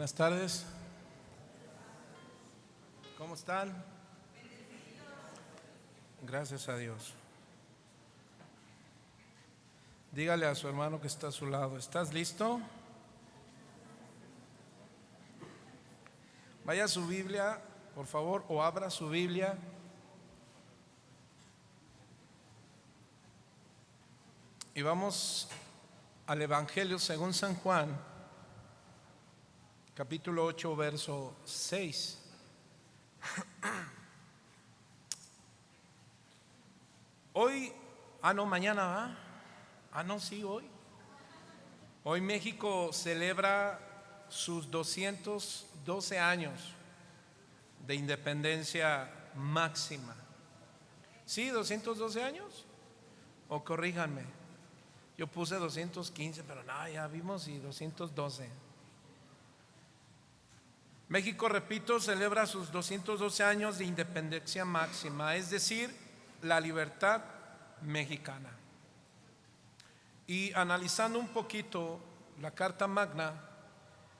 Buenas tardes. ¿Cómo están? Gracias a Dios. Dígale a su hermano que está a su lado: ¿estás listo? Vaya a su Biblia, por favor, o abra su Biblia y vamos al Evangelio según San Juan, capítulo 8, verso 6. Hoy, mañana va. Hoy. Hoy México celebra sus 212 años de independencia máxima. ¿Sí, 212 años? O corríjanme, yo puse 215, pero no, ya vimos, y 212. México, repito, celebra sus 212 años de independencia máxima, es decir, la libertad mexicana. Y analizando un poquito la Carta Magna,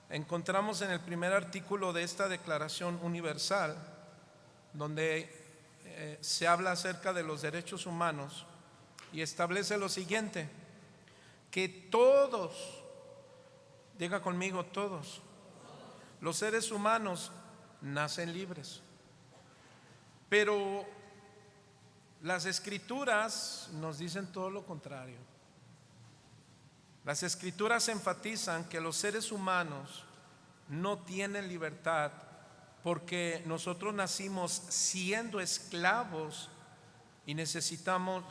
encontramos en el primer artículo de esta Declaración Universal, donde se habla acerca de los derechos humanos, y establece lo siguiente: que todos, diga conmigo, todos los seres humanos nacen libres. Pero las Escrituras nos dicen todo lo contrario. Las Escrituras enfatizan que los seres humanos no tienen libertad porque nosotros nacimos siendo esclavos y necesitamos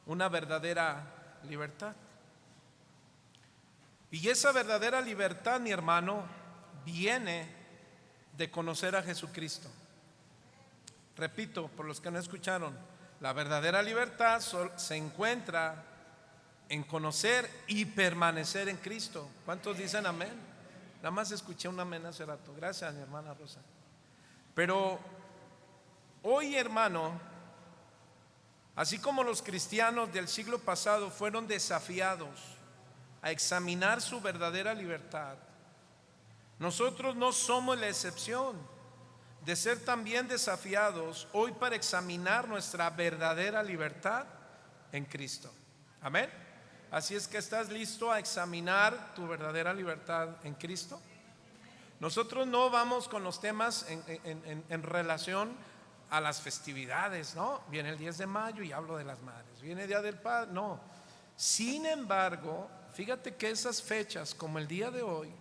una verdadera libertad. Y esa verdadera libertad, mi hermano, viene de conocer a Jesucristo. Repito, por los que no escucharon, la verdadera libertad se encuentra en conocer y permanecer en Cristo. ¿Cuántos dicen amén? Nada más escuché un amén hace rato. Gracias, mi hermana Rosa. Pero hoy, hermano, así como los cristianos del siglo pasado fueron desafiados a examinar su verdadera libertad, nosotros no somos la excepción de ser también desafiados hoy para examinar nuestra verdadera libertad en Cristo. Amén. Así es que, ¿estás listo a examinar tu verdadera libertad en Cristo? Nosotros no vamos con los temas en relación a las festividades, ¿no? Viene el 10 de mayo y hablo de las madres, viene el Día del Padre, no. Sin embargo, fíjate que esas fechas, como el día de hoy,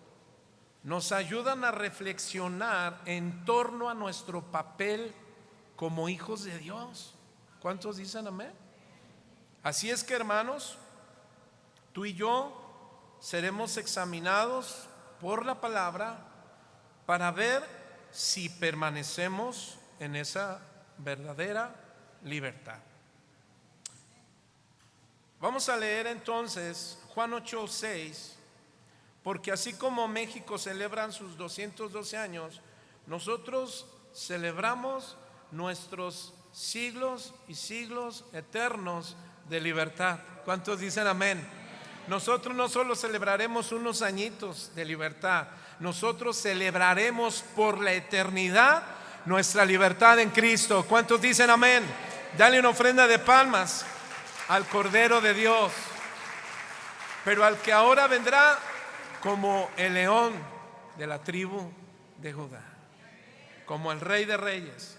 nos ayudan a reflexionar en torno a nuestro papel como hijos de Dios. ¿Cuántos dicen amén? Así es que, hermanos, tú y yo seremos examinados por la palabra para ver si permanecemos en esa verdadera libertad. Vamos a leer entonces Juan 8:6, porque así como México celebra sus 212 años, nosotros celebramos nuestros siglos y siglos eternos de libertad. ¿Cuántos dicen amén? Nosotros no solo celebraremos unos añitos de libertad, nosotros celebraremos por la eternidad nuestra libertad en Cristo. ¿Cuántos dicen amén? Dale una ofrenda de palmas al Cordero de Dios, pero al que ahora vendrá como el león de la tribu de Judá, como el Rey de Reyes.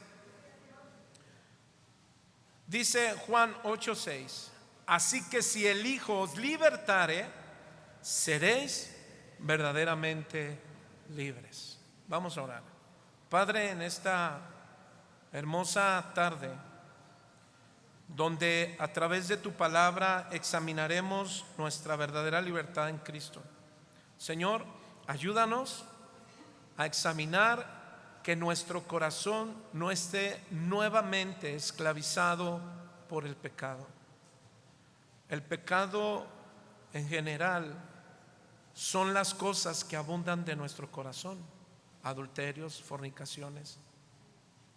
Dice Juan 8:6: así que si el Hijo os libertare, seréis verdaderamente libres. Vamos a orar. Padre, en esta hermosa tarde, donde a través de tu palabra examinaremos nuestra verdadera libertad en Cristo, Señor, ayúdanos a examinar que nuestro corazón no esté nuevamente esclavizado por el pecado. El pecado en general son las cosas que abundan de nuestro corazón: adulterios, fornicaciones,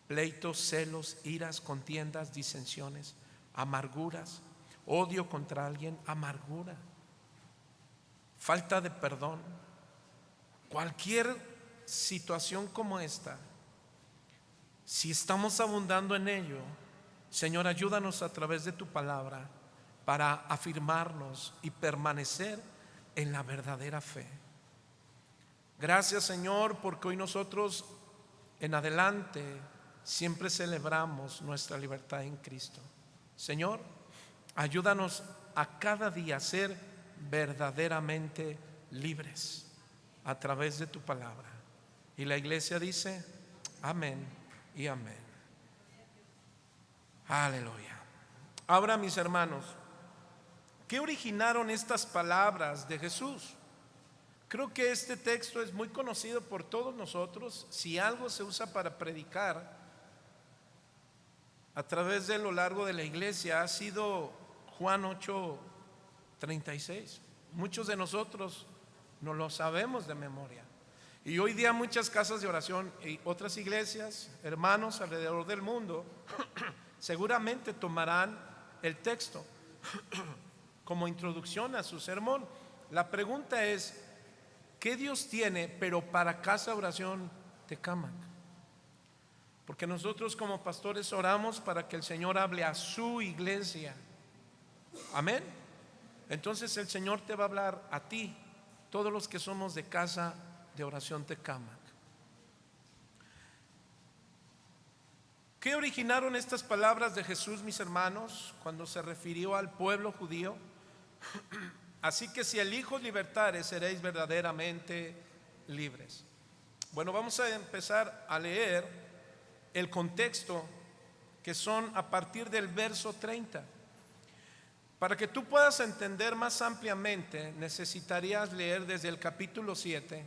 pleitos, celos, iras, contiendas, disensiones, amarguras, odio contra alguien, amargura, falta de perdón, Cualquier situación como esta, si estamos abundando en ello, Señor, ayúdanos a través de tu palabra para afirmarnos y permanecer en la verdadera fe. Gracias, Señor, porque hoy nosotros en adelante siempre celebramos nuestra libertad en Cristo. Señor, ayúdanos a cada día a ser verdaderamente libres a través de tu palabra. Y la iglesia dice amén y amén. Aleluya. Ahora, mis hermanos, ¿qué originaron estas palabras de Jesús? Creo que este texto es muy conocido por todos nosotros. Si algo se usa para predicar a través de lo largo de la iglesia, ha sido Juan 8:36. Muchos de nosotros no lo sabemos de memoria. Y hoy día muchas casas de oración y otras iglesias, hermanos alrededor del mundo, seguramente tomarán el texto como introducción a su sermón. La pregunta es, ¿qué Dios tiene pero para Casa de Oración Tecámac? Porque nosotros como pastores oramos para que el Señor hable a su iglesia. Amén. Entonces el Señor te va a hablar a ti, todos los que somos de Casa de Oración Tecámac. ¿Qué originaron estas palabras de Jesús, mis hermanos, cuando se refirió al pueblo judío? Así que si el Hijo os libertare, seréis verdaderamente libres. Bueno, vamos a empezar a leer el contexto, que son a partir del verso 30. Para que tú puedas entender más ampliamente, necesitarías leer desde el capítulo 7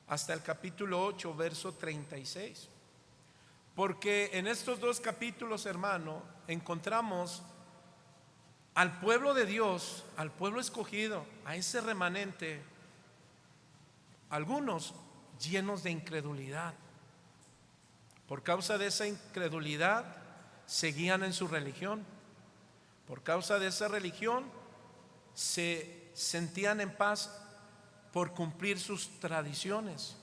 hasta el capítulo 8, verso 36. Porque en estos dos capítulos, hermano, encontramos al pueblo de Dios, al pueblo escogido, a ese remanente, algunos llenos de incredulidad. Por causa de esa incredulidad, seguían en su religión. Por causa de esa religión, se sentían en paz por cumplir sus tradiciones.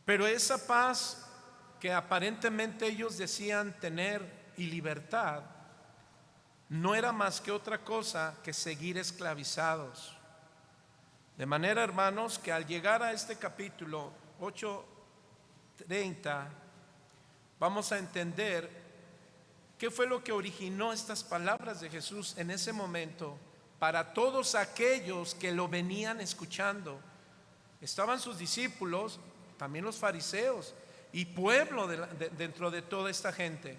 Pero esa paz que aparentemente ellos decían tener y libertad, no era más que otra cosa que seguir esclavizados. De manera, hermanos, que al llegar a este capítulo 8:30, vamos a entender qué fue lo que originó estas palabras de Jesús en ese momento para todos aquellos que lo venían escuchando. Estaban sus discípulos, también los fariseos y pueblo dentro de toda esta gente.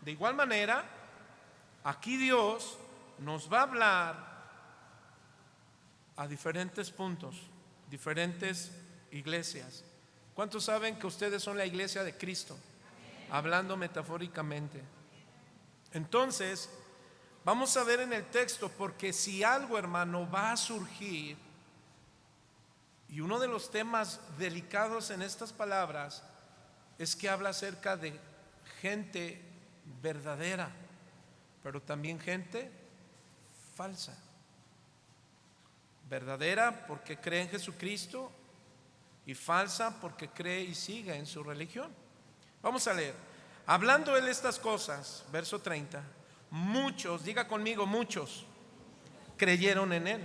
De igual manera, aquí Dios nos va a hablar a diferentes puntos, diferentes iglesias. ¿Cuántos saben que ustedes son la iglesia de Cristo? Hablando metafóricamente. Entonces, vamos a ver en el texto, porque si algo, hermano, va a surgir, y uno de los temas delicados en estas palabras es que habla acerca de gente verdadera, pero también gente falsa. Verdadera porque cree en Jesucristo y falsa porque cree y sigue en su religión. Vamos a leer. Hablando él estas cosas, verso 30, muchos, diga conmigo, muchos creyeron en él.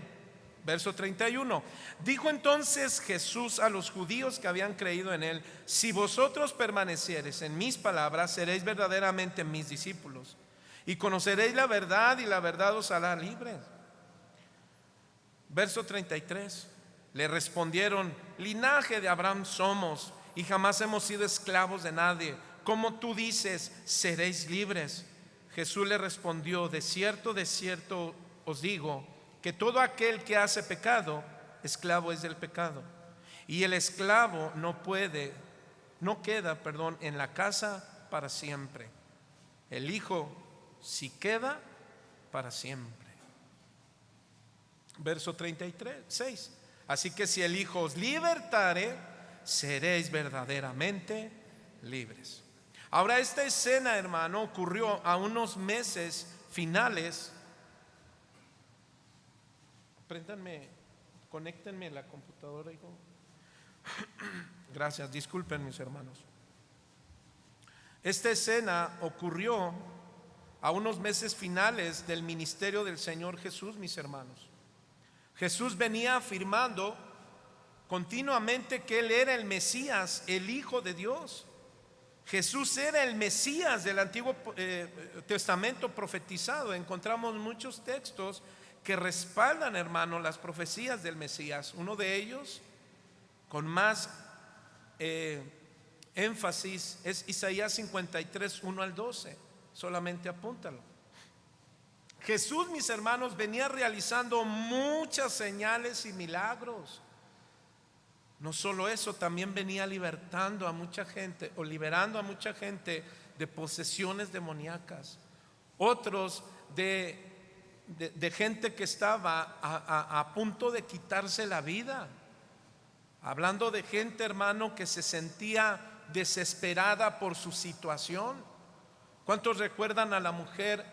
Verso 31, dijo entonces Jesús a los judíos que habían creído en él: si vosotros permaneciereis en mis palabras, seréis verdaderamente mis discípulos, y conoceréis la verdad, y la verdad os hará libres. Verso 33, le respondieron: linaje de Abraham somos, y jamás hemos sido esclavos de nadie. ¿Cómo tú dices, seréis libres? Jesús le respondió: de cierto os digo, que todo aquel que hace pecado, esclavo es del pecado. Y el esclavo no queda en la casa para siempre. El Hijo sí queda para siempre. Verso 36. Así que si el Hijo os libertare, seréis verdaderamente libres. Ahora, esta escena, hermano, ocurrió a unos meses finales. Préndanme Conéctenme la computadora, hijo. Gracias, disculpen mis hermanos. Esta escena ocurrió a unos meses finales del ministerio del Señor Jesús, mis hermanos. Jesús venía afirmando continuamente que Él era el Mesías, el Hijo de Dios. Jesús era el Mesías del Antiguo Testamento profetizado. Encontramos muchos textos que respaldan, hermano, las profecías del Mesías. Uno de ellos, con más énfasis, es Isaías 53, 1 al 12. Solamente apúntalo. Jesús, mis hermanos, venía realizando muchas señales y milagros. No solo eso, también venía libertando a mucha gente, o liberando a mucha gente de posesiones demoníacas. Otros de gente que estaba a punto de quitarse la vida. Hablando de gente, hermano, que se sentía desesperada por su situación. ¿Cuántos recuerdan a la mujer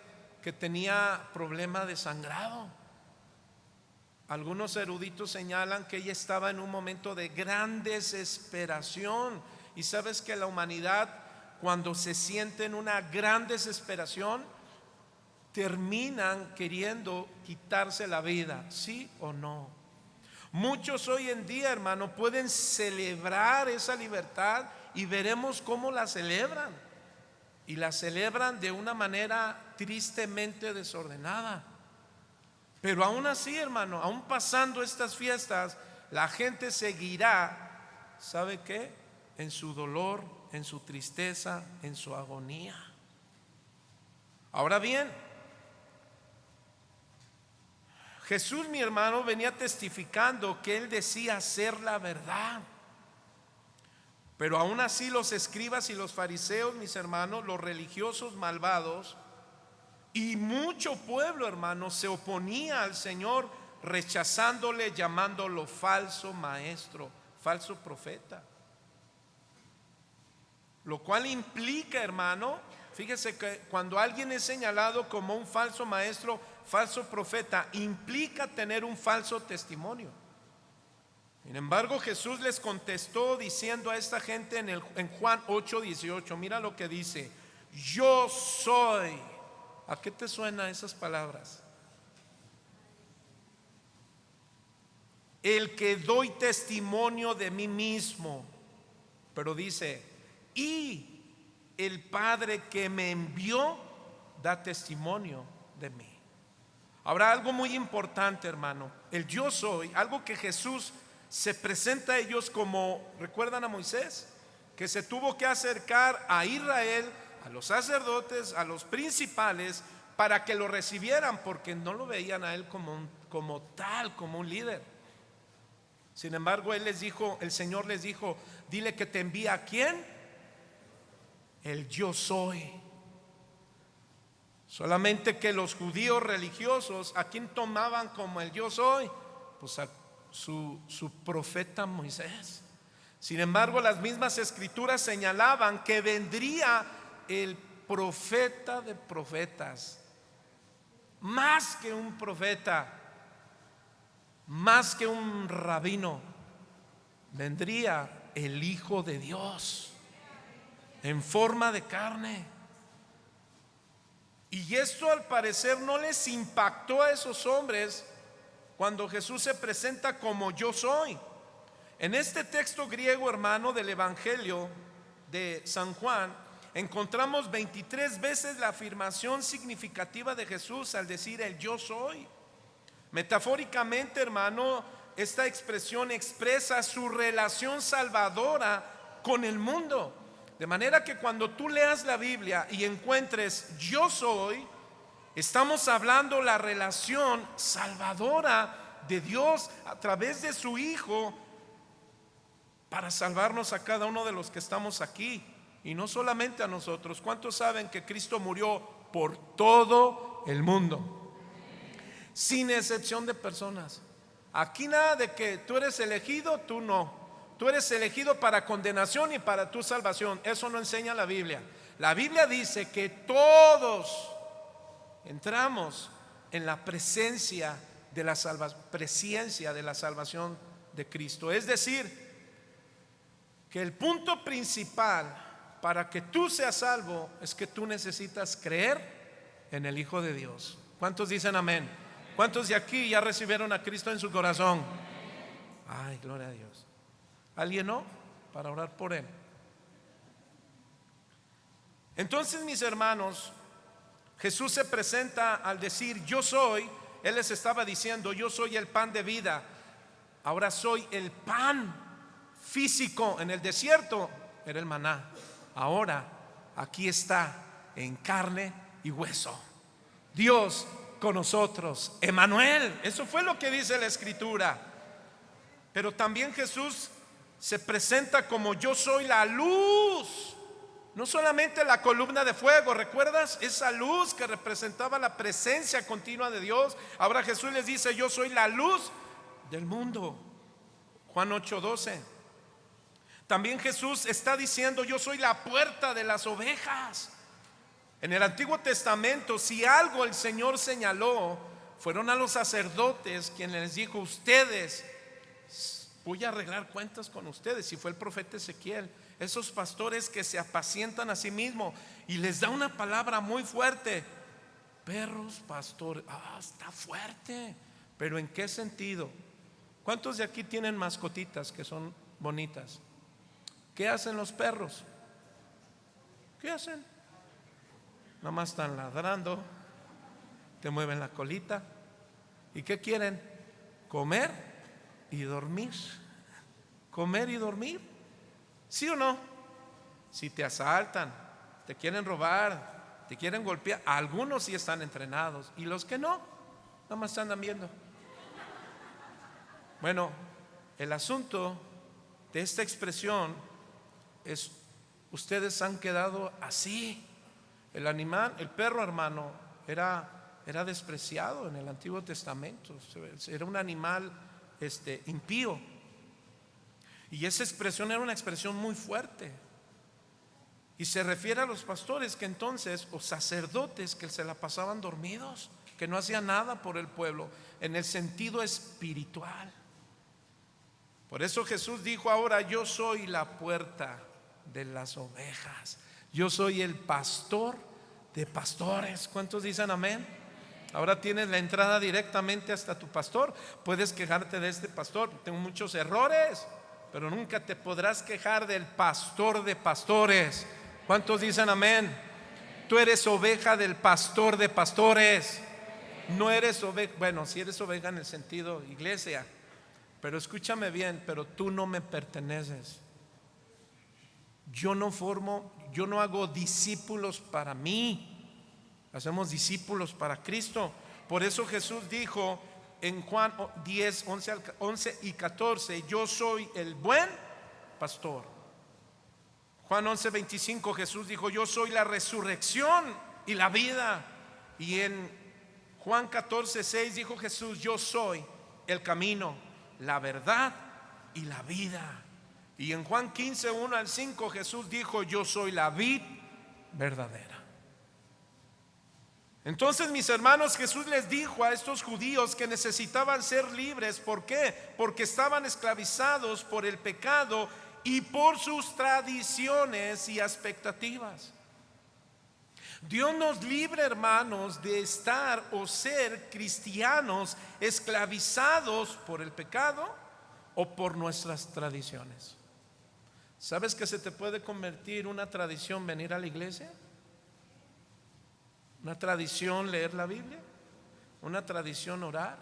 que tenía problema de sangrado? Algunos eruditos señalan que ella estaba en un momento de gran desesperación. Y sabes que la humanidad, cuando se siente en una gran desesperación, terminan queriendo quitarse la vida, ¿sí o no? Muchos hoy en día, hermano, pueden celebrar esa libertad y veremos cómo la celebran. Y la celebran de una manera tristemente desordenada. Pero aún así, hermano, aún pasando estas fiestas, la gente seguirá, ¿sabe qué? En su dolor, en su tristeza, en su agonía. Ahora bien, Jesús, mi hermano, venía testificando que Él decía ser la verdad. Pero aún así los escribas y los fariseos, mis hermanos, los religiosos malvados y mucho pueblo, hermano, se oponía al Señor, rechazándole, llamándolo falso maestro, falso profeta. Lo cual implica, hermano, fíjese que cuando alguien es señalado como un falso maestro, falso profeta, implica tener un falso testimonio. Sin embargo, Jesús les contestó diciendo a esta gente en Juan 8:18, mira lo que dice: yo soy. ¿A qué te suenan esas palabras? El que doy testimonio de mí mismo. Pero dice, y el Padre que me envió da testimonio de mí. Habrá algo muy importante, hermano. El yo soy, algo que Jesús se presenta a ellos como, ¿recuerdan a Moisés? Que se tuvo que acercar a Israel, a los sacerdotes, a los principales, para que lo recibieran, porque no lo veían a él como un líder. Sin embargo, él les dijo, el Señor les dijo, dile que te envía ¿a quién? El yo soy. Solamente que los judíos religiosos, ¿a quién tomaban como el yo soy? Pues a su profeta Moisés. Sin embargo, las mismas escrituras señalaban que vendría el profeta de profetas, más que un profeta, más que un rabino, vendría el Hijo de Dios en forma de carne. Y esto al parecer no les impactó a esos hombres cuando Jesús se presenta como yo soy. En este texto griego, hermano, del Evangelio de San Juan, encontramos 23 veces la afirmación significativa de Jesús al decir el yo soy. Metafóricamente, hermano, esta expresión expresa su relación salvadora con el mundo. De manera que cuando tú leas la Biblia y encuentres yo soy, estamos hablando la relación salvadora de Dios a través de su Hijo para salvarnos a cada uno de los que estamos aquí. Y no solamente a nosotros. ¿Cuántos saben que Cristo murió por todo el mundo? Sin excepción de personas. Aquí nada de que tú eres elegido, tú no. Tú eres elegido para condenación y para tu salvación. Eso no enseña la Biblia. La Biblia dice que todos entramos en la presencia de la presciencia de la salvación de Cristo. Es decir, que el punto principal para que tú seas salvo es que tú necesitas creer en el Hijo de Dios. ¿Cuántos dicen amén? ¿Cuántos de aquí ya recibieron a Cristo en su corazón? Ay, gloria a Dios. ¿Alguien no? Para orar por él. Entonces, mis hermanos, Jesús se presenta al decir yo soy. Él les estaba diciendo yo soy el pan de vida. Ahora soy el pan físico. En el desierto era el maná. Ahora aquí está en carne y hueso. Dios con nosotros, Emmanuel. Eso fue lo que dice la Escritura. Pero también Jesús se presenta como yo soy la luz. No solamente la columna de fuego, ¿recuerdas? Esa luz que representaba la presencia continua de Dios. Ahora Jesús les dice yo soy la luz del mundo. Juan 8:12. También Jesús está diciendo yo soy la puerta de las ovejas. En el Antiguo Testamento, si algo el Señor señaló, fueron a los sacerdotes quienes les dijo ustedes, voy a arreglar cuentas con ustedes. Y fue el profeta Ezequiel. Esos pastores que se apacientan a sí mismos, y les da una palabra muy fuerte: perros pastores. Está fuerte. Pero ¿en qué sentido? ¿Cuántos de aquí tienen mascotitas que son bonitas? ¿Qué hacen los perros? ¿Qué hacen? Nada más están ladrando, te mueven la colita. ¿Y qué quieren? Comer y dormir. Comer y dormir. ¿Sí o no? Si te asaltan, te quieren robar, te quieren golpear, algunos sí están entrenados, y los que no, nada más andan viendo. Bueno, el asunto de esta expresión es: ustedes han quedado así. El animal, el perro, hermano, era despreciado en el Antiguo Testamento. Era un animal impío. Y esa expresión era una expresión muy fuerte. Y se refiere a los pastores que entonces, o sacerdotes, que se la pasaban dormidos, que no hacían nada por el pueblo, en el sentido espiritual. Por eso Jesús dijo ahora: yo soy la puerta de las ovejas. Yo soy el pastor de pastores. ¿Cuántos dicen amén? Ahora tienes la entrada directamente hasta tu pastor. Puedes quejarte de este pastor: tengo muchos errores, pero nunca te podrás quejar del pastor de pastores. ¿Cuántos dicen amén? Tú eres oveja del pastor de pastores. No eres oveja, bueno, si eres oveja en el sentido iglesia, pero escúchame bien, pero tú no me perteneces. Yo no hago discípulos para mí. Hacemos discípulos para Cristo. Por eso Jesús dijo en Juan 10, 11 y 14: yo soy el buen pastor. Juan 11, 25, Jesús dijo: yo soy la resurrección y la vida. Y en Juan 14, 6 dijo Jesús: yo soy el camino, la verdad y la vida. Y en Juan 15, 1 al 5 Jesús dijo: yo soy la vid verdadera. Entonces, mis hermanos, Jesús les dijo a estos judíos que necesitaban ser libres. ¿Por qué? Porque estaban esclavizados por el pecado y por sus tradiciones y expectativas. Dios nos libre, hermanos, de estar o ser cristianos esclavizados por el pecado o por nuestras tradiciones. ¿Sabes que se te puede convertir una tradición venir a la iglesia? Una tradición leer la Biblia, una tradición orar.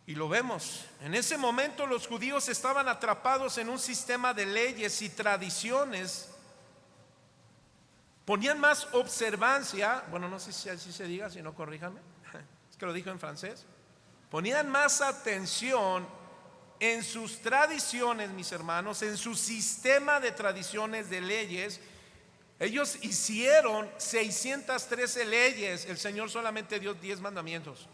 Y lo vemos. En ese momento los judíos estaban atrapados en un sistema de leyes y tradiciones. Ponían más observancia, bueno, no sé si así se diga, si no corríjame, es que lo dijo en francés. Ponían más atención en sus tradiciones, mis hermanos, en su sistema de tradiciones de leyes. Ellos hicieron 613 leyes. El Señor solamente dio 10 mandamientos.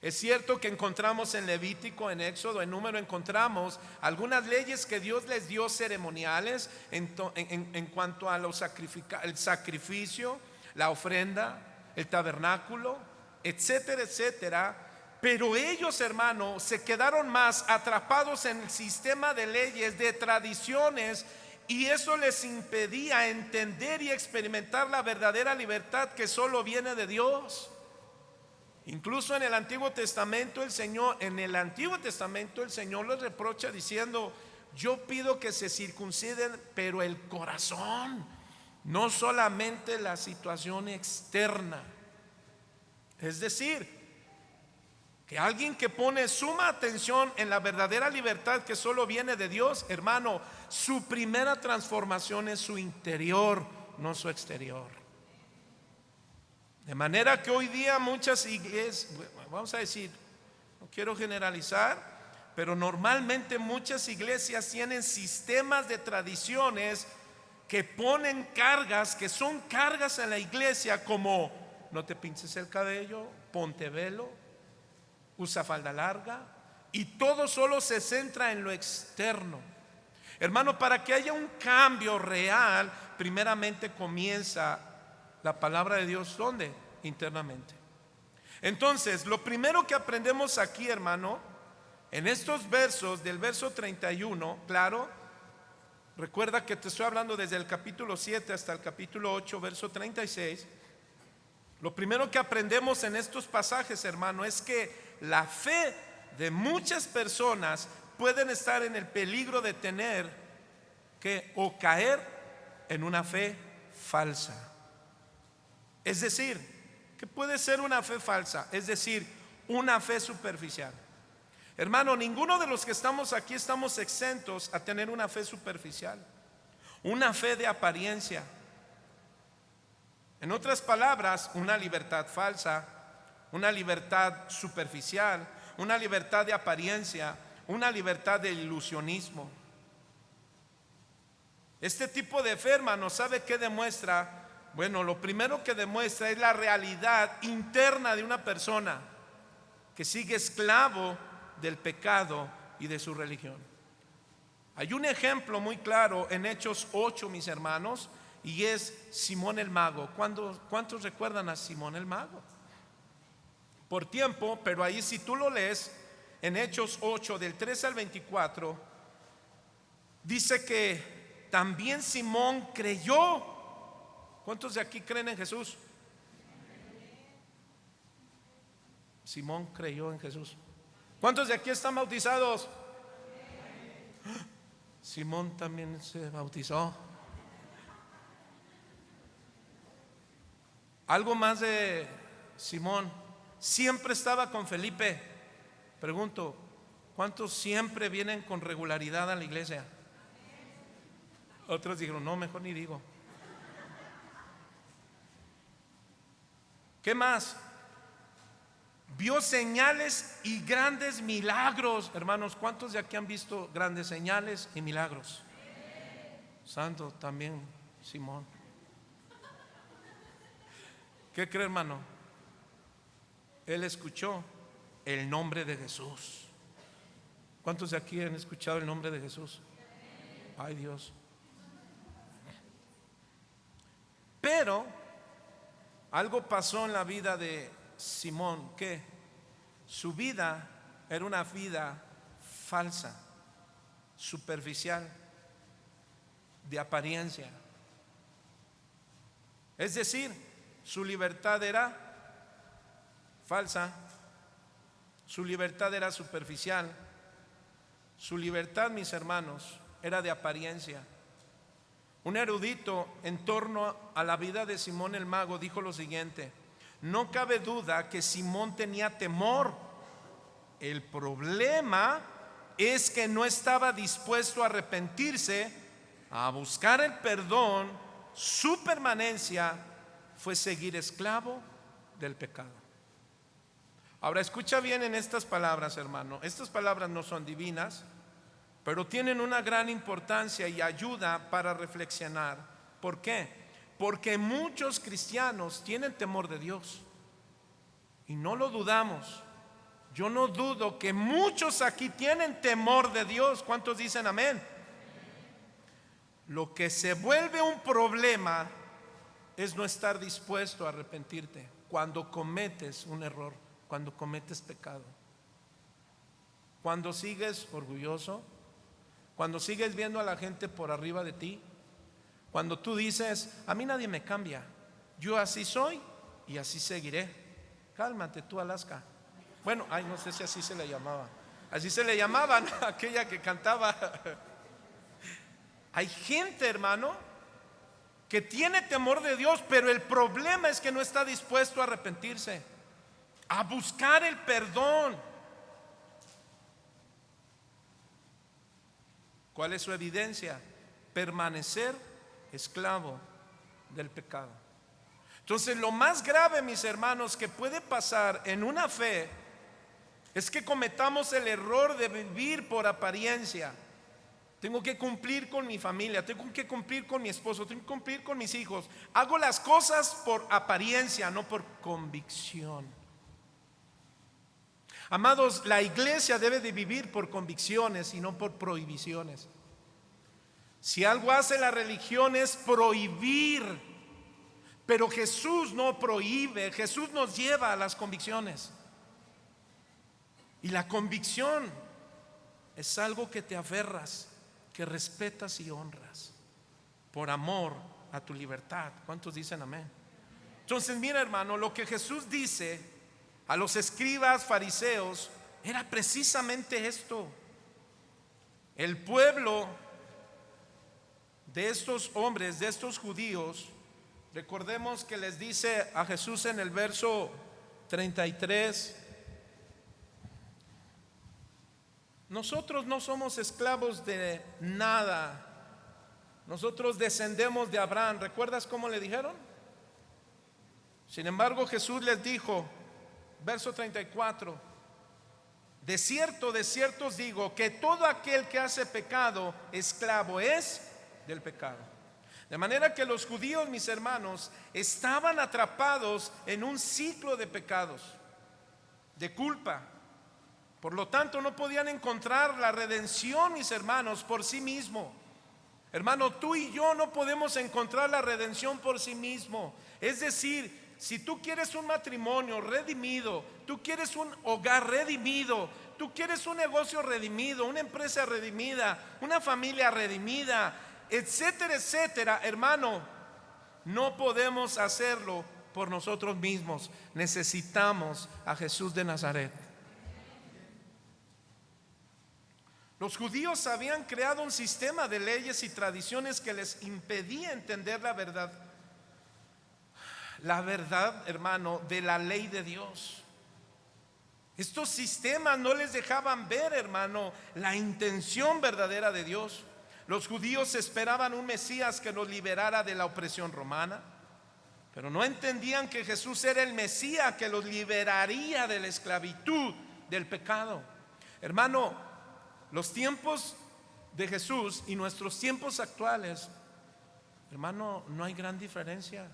Es cierto que encontramos en Levítico, en Éxodo, en Número, encontramos algunas leyes que Dios les dio ceremoniales en cuanto a el sacrificio, la ofrenda, el tabernáculo, etcétera, etcétera. Pero ellos, hermanos, se quedaron más atrapados en el sistema de leyes, de tradiciones, y eso les impedía entender y experimentar la verdadera libertad que solo viene de Dios. Incluso en el Antiguo Testamento el Señor les reprocha diciendo: yo pido que se circunciden, pero el corazón, no solamente la situación externa. Es decir, que alguien que pone suma atención en la verdadera libertad que solo viene de Dios, hermano, su primera transformación es su interior, no su exterior. De manera que hoy día muchas iglesias, vamos a decir, no quiero generalizar, pero normalmente muchas iglesias tienen sistemas de tradiciones que ponen cargas, que son cargas en la iglesia, como no te pinches el cabello, ponte velo, usa falda larga, y todo solo se centra en lo externo. Hermano, para que haya un cambio real, primeramente comienza la palabra de Dios. ¿Dónde? Internamente. Entonces, lo primero que aprendemos aquí, hermano, en estos versos, del verso 31, claro, recuerda que te estoy hablando desde el capítulo 7 hasta el capítulo 8, verso 36. Lo primero que aprendemos en estos pasajes, hermano, es que la fe de muchas personas pueden estar en el peligro de tener que o caer en una fe falsa. Es decir, que puede ser una fe falsa, es decir, una fe superficial. Hermano, ninguno de los que estamos aquí estamos exentos a tener una fe superficial, una fe de apariencia. En otras palabras, una libertad falsa, una libertad superficial, una libertad de apariencia, una libertad de ilusionismo. Este tipo de fe, hermano, ¿sabe qué demuestra? Bueno, lo primero que demuestra es la realidad interna de una persona que sigue esclavo del pecado y de su religión. Hay un ejemplo muy claro en Hechos 8, mis hermanos, y es Simón el Mago. ¿Cuántos recuerdan a Simón el Mago? Por tiempo, pero ahí si tú lo lees en Hechos 8 del 3 al 24, dice que también Simón creyó. ¿Cuántos de aquí creen en Jesús? Simón creyó en Jesús. ¿Cuántos de aquí están bautizados? Simón también se bautizó. Algo más de Simón: siempre estaba con Felipe. Pregunto, ¿cuántos siempre vienen con regularidad a la iglesia? Otros dijeron: no, mejor ni digo. ¿Qué más? Vio señales y grandes milagros. Hermanos, ¿cuántos de aquí han visto grandes señales y milagros? Santo, también Simón. ¿Qué cree, hermano? Él escuchó el nombre de Jesús. ¿Cuántos de aquí han escuchado el nombre de Jesús? Ay, Dios. Pero algo pasó en la vida de Simón, que su vida era una vida falsa, superficial, de apariencia. Es decir, su libertad era falsa, su libertad era superficial, su libertad, mis hermanos, era de apariencia. Un erudito en torno a la vida de Simón el Mago dijo lo siguiente: no cabe duda que Simón tenía temor. El problema es que no estaba dispuesto a arrepentirse, a buscar el perdón. Su permanencia fue seguir esclavo del pecado. Ahora escucha bien en estas palabras, hermano. Estas palabras no son divinas, pero tienen una gran importancia y ayuda para reflexionar. ¿Por qué? Porque muchos cristianos tienen temor de Dios, y no lo dudamos. Yo no dudo que muchos aquí tienen temor de Dios. ¿Cuántos dicen amén? Lo que se vuelve un problema es no estar dispuesto a arrepentirte. cuando cometes un error, cuando cometes pecado, cuando sigues orgulloso, cuando sigues viendo a la gente por arriba de ti, cuando tú dices: a mí nadie me cambia, yo así soy y así seguiré. Cálmate tú, Alaska. Bueno, no sé si así se le llamaba. Así se le llamaban a aquella que cantaba. Hay gente, hermano, que tiene temor de Dios, pero el problema es que no está dispuesto a arrepentirse, a buscar el perdón. ¿Cuál es su evidencia? Permanecer esclavo del pecado. Entonces, lo más grave, mis hermanos, que puede pasar en una fe es que cometamos el error de vivir por apariencia. Tengo que cumplir con mi familia, tengo que cumplir con mi esposo, tengo que cumplir con mis hijos. Hago las cosas por apariencia, no por convicción. Amados, la iglesia debe de vivir por convicciones y no por prohibiciones. Si algo hace la religión es prohibir, pero Jesús no prohíbe, Jesús nos lleva a las convicciones. Y la convicción es algo que te aferras, que respetas y honras por amor a tu libertad. ¿Cuántos dicen amén? Entonces, mira, hermano, lo que Jesús dice a los escribas fariseos era precisamente esto. El pueblo de estos hombres, de estos judíos, recordemos que les dice a Jesús en el verso 33: nosotros no somos esclavos de nada, nosotros descendemos de Abraham. ¿Recuerdas cómo le dijeron? Sin embargo, Jesús les dijo, verso 34: de cierto os digo que todo aquel que hace pecado, esclavo es del pecado. De manera que los judíos, mis hermanos, estaban atrapados en un ciclo de pecados, de culpa. Por lo tanto, no podían encontrar la redención, mis hermanos, por sí mismo. Hermano, tú y yo no podemos encontrar la redención por sí mismo. Es decir, si tú quieres un matrimonio redimido, tú quieres un hogar redimido, tú quieres un negocio redimido, una empresa redimida, una familia redimida, etcétera, etcétera, hermano, no podemos hacerlo por nosotros mismos. Necesitamos a Jesús de Nazaret. Los judíos habían creado un sistema de leyes y tradiciones que les impedía entender la verdad. La verdad, hermano, de la ley de Dios. Estos sistemas no les dejaban ver, hermano, la intención verdadera de Dios. Los judíos esperaban un Mesías que los liberara de la opresión romana, pero no entendían que Jesús era el Mesías que los liberaría de la esclavitud del pecado. Hermano, los tiempos de Jesús y nuestros tiempos actuales, hermano, no hay gran diferencia.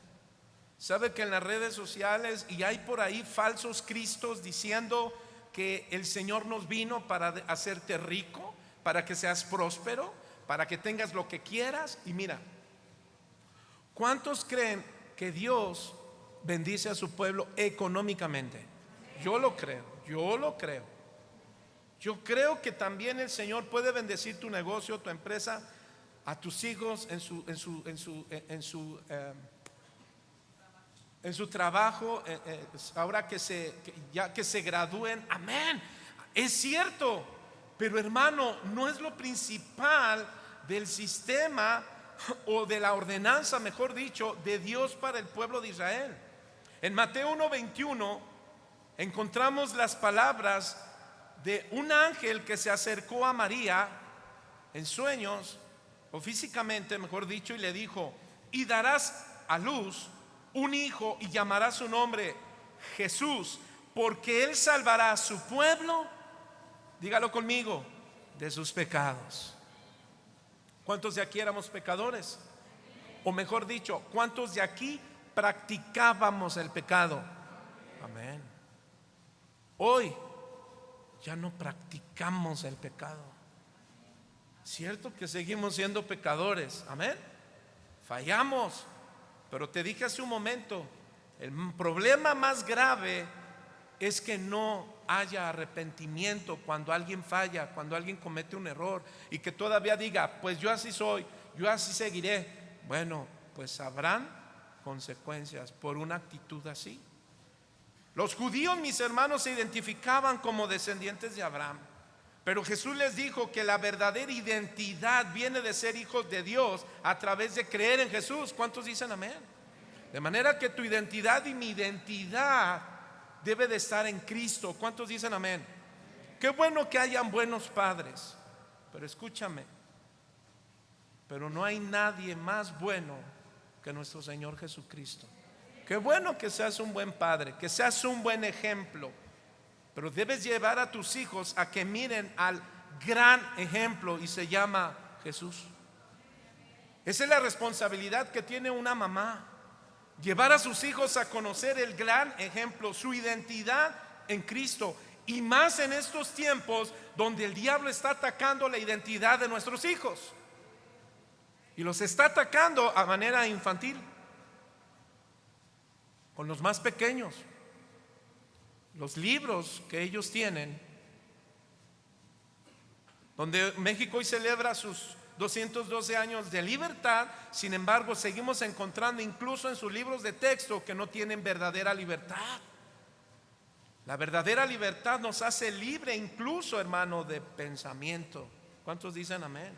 Sabe que en las redes sociales y hay por ahí falsos cristos diciendo que el Señor nos vino para hacerte rico, para que seas próspero, para que tengas lo que quieras. Y mira, ¿cuántos creen que Dios bendice a su pueblo económicamente? Yo lo creo, yo lo creo. Yo creo que también el Señor puede bendecir tu negocio, tu empresa, a tus hijos en su trabajo, ahora que se gradúen. Amén. Es cierto, pero hermano, no es lo principal del sistema o de la ordenanza, mejor dicho, de Dios para el pueblo de Israel. En Mateo 1:21 encontramos las palabras de un ángel que se acercó a María en sueños, o físicamente, mejor dicho, y le dijo: y darás a luz un hijo y llamarás su nombre Jesús, porque él salvará a su pueblo, dígalo conmigo, de sus pecados. ¿Cuántos de aquí éramos pecadores? O mejor dicho, ¿cuántos de aquí practicábamos el pecado? Amén. Hoy ya no practicamos el pecado. Cierto que seguimos siendo pecadores, amén. Fallamos, pero te dije hace un momento El problema más grave es que no haya arrepentimiento cuando alguien falla, cuando alguien comete un error, y que todavía diga, pues yo así soy, yo así seguiré. Bueno, pues habrán consecuencias por una actitud así. Los judíos, mis hermanos, se identificaban como descendientes de Abraham, pero Jesús les dijo que la verdadera identidad viene de ser hijos de Dios a través de creer en Jesús. ¿Cuántos dicen amén? De manera que tu identidad y mi identidad debe de estar en Cristo. ¿Cuántos dicen amén? Qué bueno que hayan buenos padres, pero escúchame, pero no hay nadie más bueno que nuestro Señor Jesucristo. Qué bueno que seas un buen padre, que seas un buen ejemplo, pero debes llevar a tus hijos a que miren al gran ejemplo, y se llama Jesús. Esa es la responsabilidad que tiene una mamá, llevar a sus hijos a conocer el gran ejemplo, su identidad en Cristo, y más en estos tiempos donde el diablo está atacando la identidad de nuestros hijos, y los está atacando a manera infantil, con los más pequeños. Los libros que ellos tienen, donde México hoy celebra sus 212 años de libertad, sin embargo seguimos encontrando incluso en sus libros de texto que no tienen verdadera libertad. La verdadera libertad nos hace libre incluso, hermano, de pensamiento. ¿Cuántos dicen amén?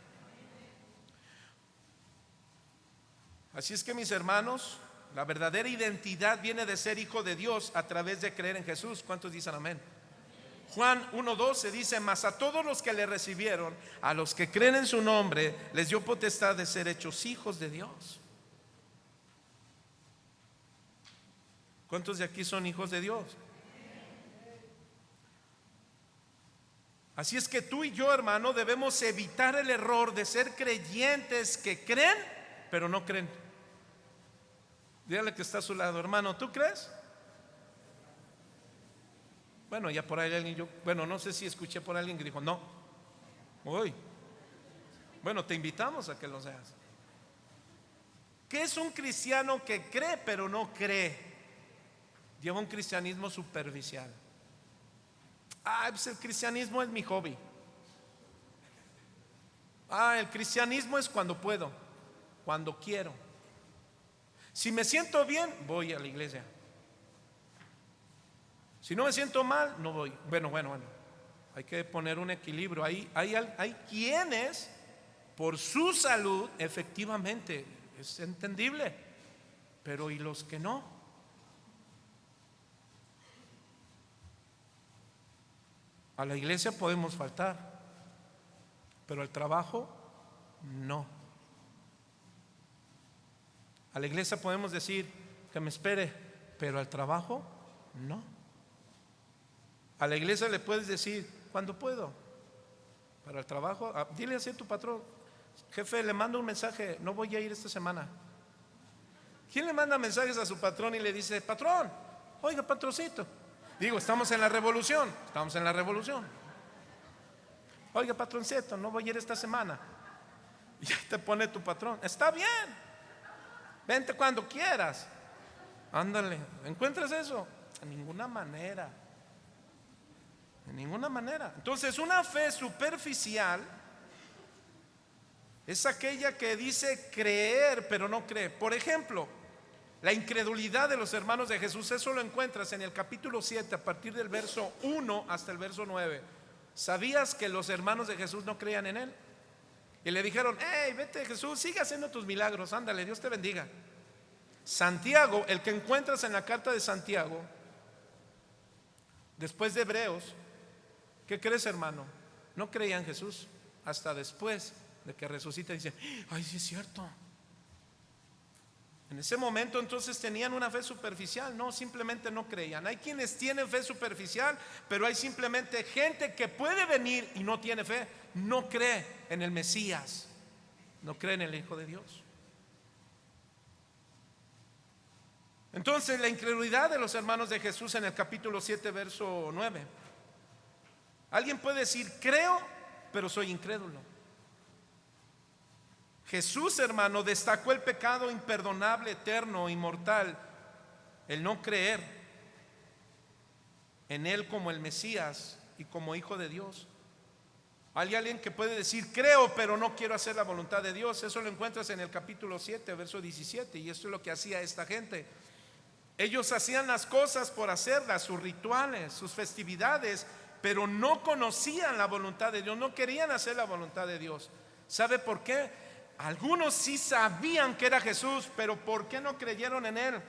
Así es que, mis hermanos, la verdadera identidad viene de ser hijo de Dios a través de creer en Jesús. ¿Cuántos dicen amén? Juan 1:12 dice: mas a todos los que le recibieron, a los que creen en su nombre, les dio potestad de ser hechos hijos de Dios. ¿Cuántos de aquí son hijos de Dios? Así es que tú y yo, hermano, debemos evitar el error de ser creyentes que creen pero no creen. Dígale que está a su lado: hermano, ¿tú crees? Bueno, ya por ahí alguien, no sé si escuché por alguien que dijo no. Uy, bueno, te invitamos a que lo seas. ¿Qué es un cristiano que cree pero no cree? Lleva un cristianismo superficial. Pues el cristianismo es mi hobby. El cristianismo es cuando puedo, cuando quiero. Si me siento bien, voy a la iglesia. Si no me siento mal, no voy. Bueno, hay que poner un equilibrio. Hay quienes, por su salud, efectivamente, es entendible. Pero ¿y los que no? A la iglesia podemos faltar, pero al trabajo, no. A la iglesia podemos decir que me espere, pero al trabajo, no. A la iglesia le puedes decir cuando puedo, pero al trabajo, dile así a tu patrón: jefe, le mando un mensaje, no voy a ir esta semana. ¿Quién le manda mensajes a su patrón y le dice: patrón, oiga, patroncito? Digo, estamos en la revolución. Oiga, patroncito, no voy a ir esta semana. Y ahí te pone tu patrón: está bien, vente cuando quieras. Ándale, ¿encuentras eso? En ninguna manera. Entonces, una fe superficial es aquella que dice creer pero no cree. Por ejemplo, la incredulidad de los hermanos de Jesús, eso lo encuentras en el capítulo 7 a partir del verso 1 hasta el verso 9. ¿Sabías que los hermanos de Jesús no creían en él? Y le dijeron: hey, vete, Jesús, sigue haciendo tus milagros, ándale, Dios te bendiga. Santiago, el que encuentras en la carta de Santiago, después de Hebreos, ¿qué crees, hermano? No creía en Jesús hasta después de que resucita y dice: ay, sí es cierto. En ese momento entonces tenían una fe superficial. No, simplemente no creían. Hay quienes tienen fe superficial, pero hay simplemente gente que puede venir y no tiene fe. No cree en el Mesías, no cree en el Hijo de Dios. Entonces, la incredulidad de los hermanos de Jesús en el capítulo 7 verso 9. Alguien puede decir: creo, pero soy incrédulo. Jesús, hermano, destacó el pecado imperdonable, eterno, inmortal, el no creer en Él como el Mesías y como Hijo de Dios. Hay alguien que puede decir: creo, pero no quiero hacer la voluntad de Dios. Eso lo encuentras en el capítulo 7, verso 17. Y esto es lo que hacía esta gente. Ellos hacían las cosas por hacerlas, sus rituales, sus festividades, pero no conocían la voluntad de Dios, no querían hacer la voluntad de Dios. ¿Sabe por qué? Algunos sí sabían que era Jesús, pero ¿por qué no creyeron en Él?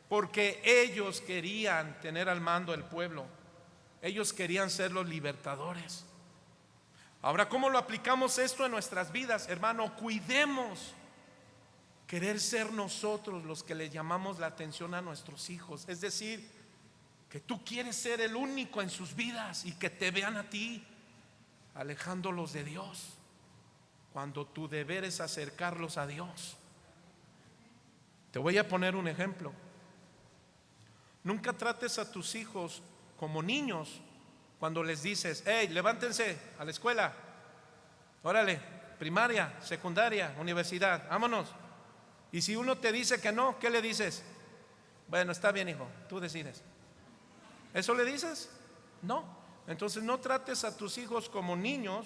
Porque ellos querían tener al mando el pueblo. Ellos querían ser los libertadores. Ahora, ¿cómo lo aplicamos esto en nuestras vidas, hermano? Cuidemos querer ser nosotros los que le llamamos la atención a nuestros hijos. Es decir, que tú quieres ser el único en sus vidas y que te vean a ti alejándolos de Dios, cuando tu deber es acercarlos a Dios. Te voy a poner un ejemplo. Nunca trates a tus hijos como niños cuando les dices: hey, levántense a la escuela, órale, primaria, secundaria, universidad, vámonos. Y si uno te dice que no, ¿qué le dices? Bueno, está bien, hijo, tú decides. ¿Eso le dices? No. Entonces no trates a tus hijos como niños,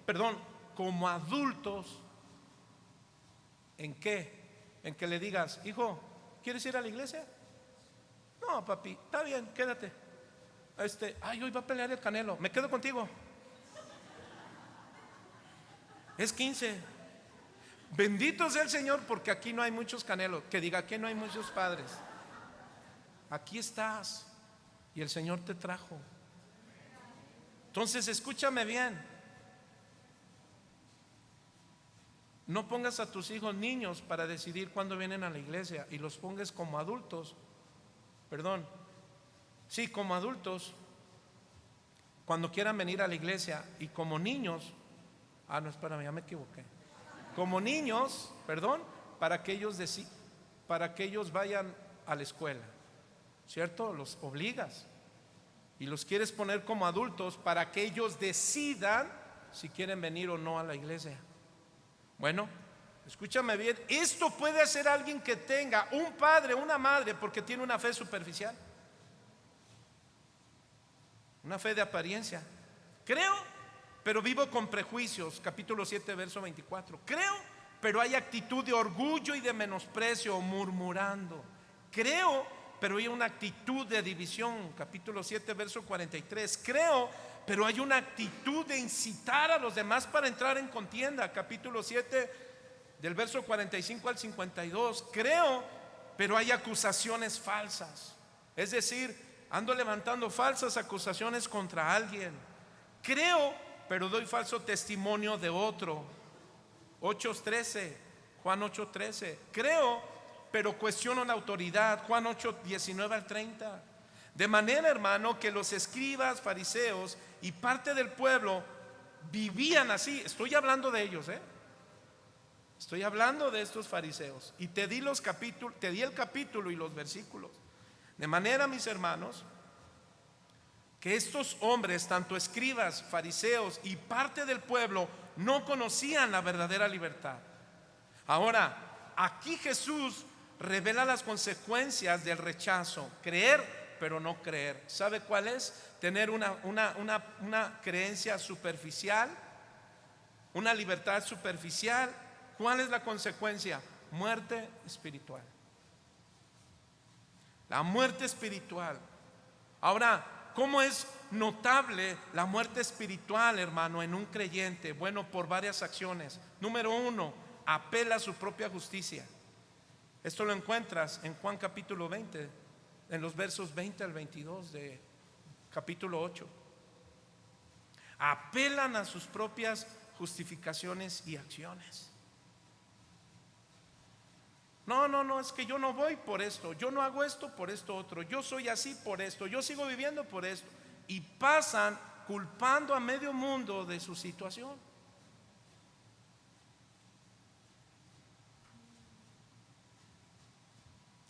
perdón, como adultos. ¿En qué? En que le digas: hijo, ¿quieres ir a la iglesia? No, papi, está bien, quédate. Ay, hoy va a pelear el Canelo, me quedo contigo. Es 15. Bendito sea el Señor, porque aquí no hay muchos Canelos. Que diga: aquí no hay muchos padres. Aquí estás y el Señor te trajo. Entonces escúchame bien. No pongas a tus hijos niños para decidir cuándo vienen a la iglesia, y los pongas como adultos. Perdón, sí, como adultos cuando quieran venir a la iglesia, y como niños, no, espérame, ya me equivoqué. Como niños, perdón, para que ellos vayan a la escuela, ¿cierto? Los obligas y los quieres poner como adultos para que ellos decidan si quieren venir o no a la iglesia. Bueno, escúchame bien, esto puede hacer alguien que tenga un padre, una madre, porque tiene una fe superficial, una fe de apariencia. Creo, pero vivo con prejuicios. Capítulo 7, verso 24. Creo, pero hay actitud de orgullo y de menosprecio, murmurando. Creo, pero hay una actitud de división. Capítulo 7, verso 43. Creo, pero hay una actitud de incitar a los demás para entrar en contienda. Capítulo 7, del verso 45 al 52. Creo, pero hay acusaciones falsas. Es decir, ando levantando falsas acusaciones contra alguien. Creo, pero doy falso testimonio de otro. 8:13, Juan 8:13. Creo, pero cuestiono la autoridad. Juan 8:19 al 30. De manera, hermano, que los escribas, fariseos y parte del pueblo vivían así. Estoy hablando de ellos, estoy hablando de estos fariseos. Y te di el capítulo y los versículos. De manera, mis hermanos, que estos hombres, tanto escribas, fariseos y parte del pueblo, no conocían la verdadera libertad. Ahora, aquí Jesús revela las consecuencias del rechazo: creer, pero no creer. ¿Sabe cuál es? Tener una creencia superficial, una libertad superficial. ¿Cuál es la consecuencia? Muerte espiritual. La muerte espiritual. Ahora, ¿cómo es notable la muerte espiritual, hermano, en un creyente? Bueno, por varias acciones. Número 1, apela a su propia justicia. Esto lo encuentras en Juan capítulo 20, en los versos 20 al 22 de capítulo 8. Apelan a sus propias justificaciones y acciones. No, es que yo no voy por esto, yo no hago esto por esto otro, yo soy así por esto, yo sigo viviendo por esto. Y pasan culpando a medio mundo de su situación.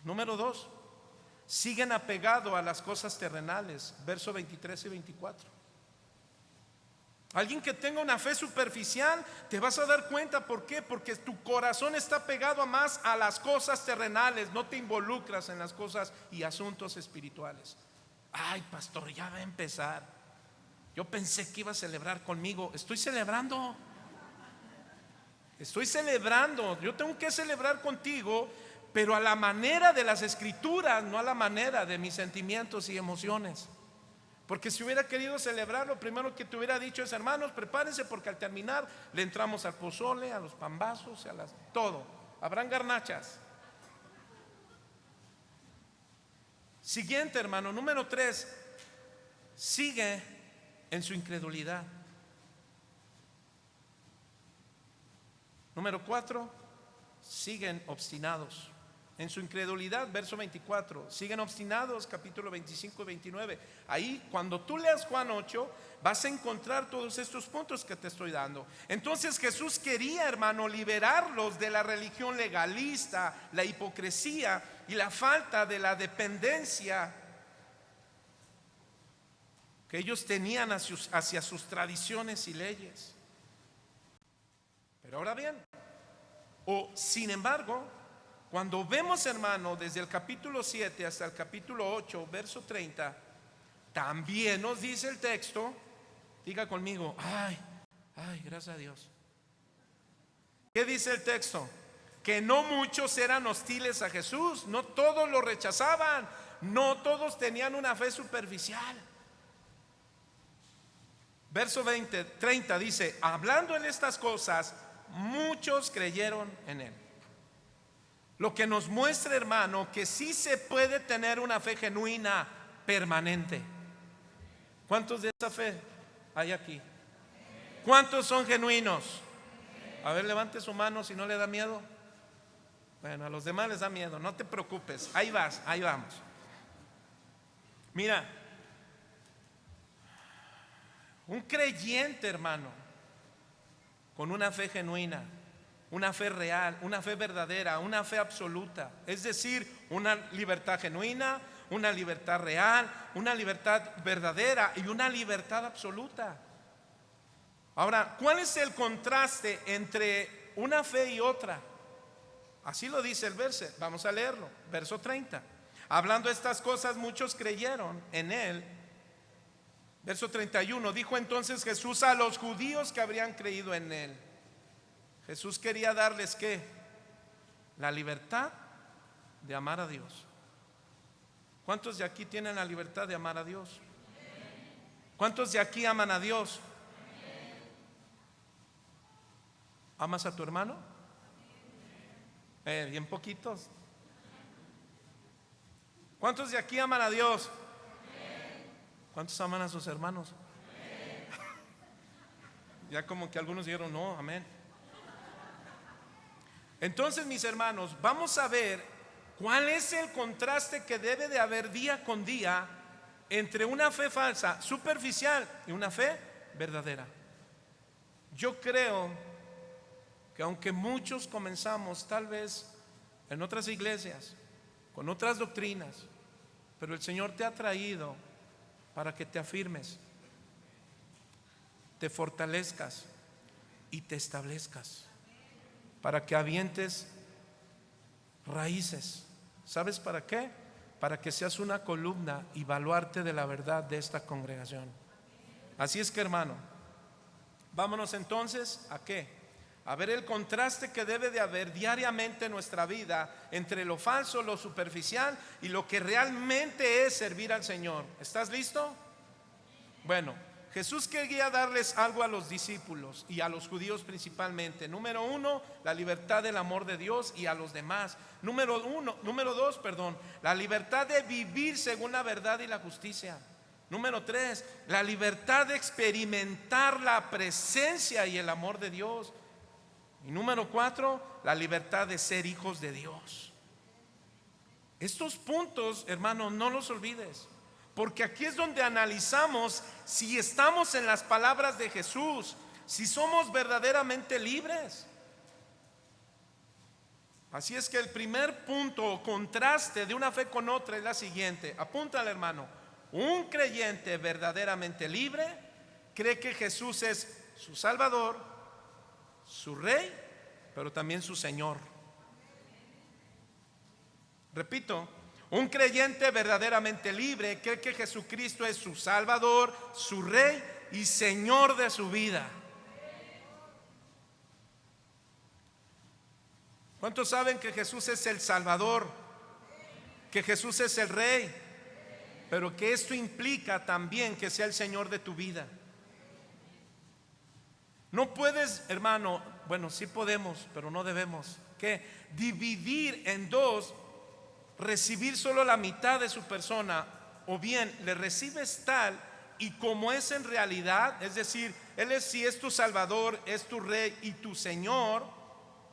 Número 2, siguen apegados a las cosas terrenales. Verso 23 y 24. Alguien que tenga una fe superficial, te vas a dar cuenta. ¿Por qué? Porque tu corazón está pegado más a las cosas terrenales, no te involucras en las cosas y asuntos espirituales. Ay, pastor, ya va a empezar. Yo pensé que iba a celebrar conmigo. Estoy celebrando. Yo tengo que celebrar contigo, pero a la manera de las escrituras, no a la manera de mis sentimientos y emociones. Porque si hubiera querido celebrar, lo primero que te hubiera dicho es: hermanos, prepárense, porque al terminar le entramos al pozole, a los pambazos, todo. Habrán garnachas. Siguiente, hermano, número 3. Sigue en su incredulidad. Número 4. Siguen obstinados en su incredulidad, verso 24. Siguen obstinados, capítulo 25 y 29. Ahí, cuando tú leas Juan 8, vas a encontrar todos estos puntos que te estoy dando. Entonces Jesús quería, hermano, liberarlos de la religión legalista, la hipocresía y la falta de la dependencia que ellos tenían hacia sus tradiciones y leyes. Pero ahora bien, sin embargo, cuando vemos, hermano, desde el capítulo 7 hasta el capítulo 8, verso 30, también nos dice el texto, diga conmigo, ay, gracias a Dios. ¿Qué dice el texto? Que no muchos eran hostiles a Jesús, no todos lo rechazaban, no todos tenían una fe superficial. Verso 30 dice: hablando en estas cosas, muchos creyeron en él. Lo que nos muestra, hermano, que sí se puede tener una fe genuina, permanente. ¿Cuántos de esa fe hay aquí? ¿Cuántos son genuinos? A ver, levante su mano si no le da miedo. Bueno, a los demás les da miedo, no te preocupes. Ahí vas, ahí vamos. Mira, un creyente, hermano, con una fe genuina, una fe real, una fe verdadera, una fe absoluta, es decir, una libertad genuina, una libertad real, una libertad verdadera y una libertad absoluta. Ahora, ¿cuál es el contraste entre una fe y otra? Así lo dice el verso, vamos a leerlo, verso 30. Hablando estas cosas, muchos creyeron en él. Verso 31, dijo entonces Jesús a los judíos que habrían creído en él. Jesús quería darles ¿qué? La libertad de amar a Dios. ¿Cuántos de aquí tienen la libertad de amar a Dios? ¿Cuántos de aquí aman a Dios? ¿Amas a tu hermano? Bien poquitos. ¿Cuántos de aquí aman a Dios? ¿Cuántos aman a sus hermanos? Ya como que algunos dijeron no, amén. Entonces, mis hermanos, vamos a ver cuál es el contraste que debe de haber día con día entre una fe falsa, superficial, y una fe verdadera. Yo creo que aunque muchos comenzamos tal vez en otras iglesias, con otras doctrinas, pero el Señor te ha traído para que te afirmes, te fortalezcas y te establezcas, para que avientes raíces. ¿Sabes para qué? Para que seas una columna y baluarte de la verdad de esta congregación. Así es que, hermano, vámonos entonces ¿a qué? A ver el contraste que debe de haber diariamente en nuestra vida entre lo falso, lo superficial y lo que realmente es servir al Señor. ¿Estás listo? Bueno, Jesús quería darles algo a los discípulos y a los judíos principalmente. Número 1, la libertad del amor de Dios y a los demás. Número 2, la libertad de vivir según la verdad y la justicia. Número 3, la libertad de experimentar la presencia y el amor de Dios. Y número 4, la libertad de ser hijos de Dios. Estos puntos, hermanos, no los olvides, porque aquí es donde analizamos si estamos en las palabras de Jesús, si somos verdaderamente libres. Así es que el primer punto o contraste de una fe con otra es la siguiente. Apúntale, hermano: un creyente verdaderamente libre, cree que Jesús es su Salvador, su Rey, pero también su Señor. Repito, un creyente verdaderamente libre cree que Jesucristo es su Salvador, su Rey y Señor de su vida. ¿Cuántos saben que Jesús es el Salvador? Que Jesús es el Rey, pero que esto implica también que sea el Señor de tu vida. No puedes, hermano, bueno, sí podemos, pero no debemos, que dividir en dos, recibir solo la mitad de su persona, o bien le recibes tal y como es en realidad, es decir, Él es, si es tu Salvador, es tu Rey y tu Señor,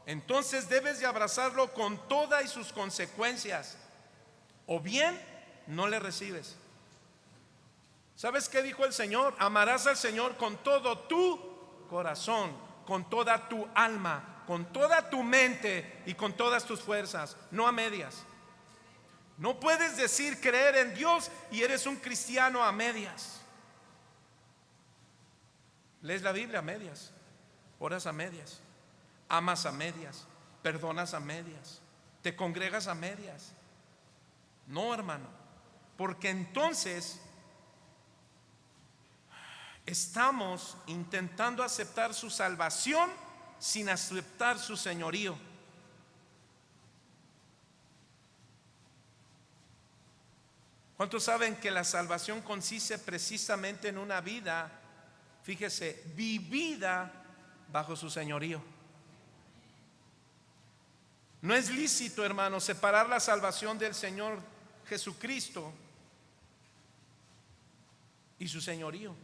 entonces debes de abrazarlo con todas y sus consecuencias, o bien no le recibes. ¿Sabes qué dijo el Señor? Amarás al Señor con todo tu corazón, con toda tu alma, con toda tu mente y con todas tus fuerzas, no a medias. No puedes decir creer en Dios y eres un cristiano a medias. Lees la Biblia a medias, oras a medias, amas a medias, perdonas a medias, te congregas a medias. No, hermano, porque entonces estamos intentando aceptar su salvación sin aceptar su señorío. ¿Cuántos saben que la salvación consiste precisamente en una vida, fíjese, vivida bajo su señorío? No es lícito, hermano, separar la salvación del Señor Jesucristo y su señorío.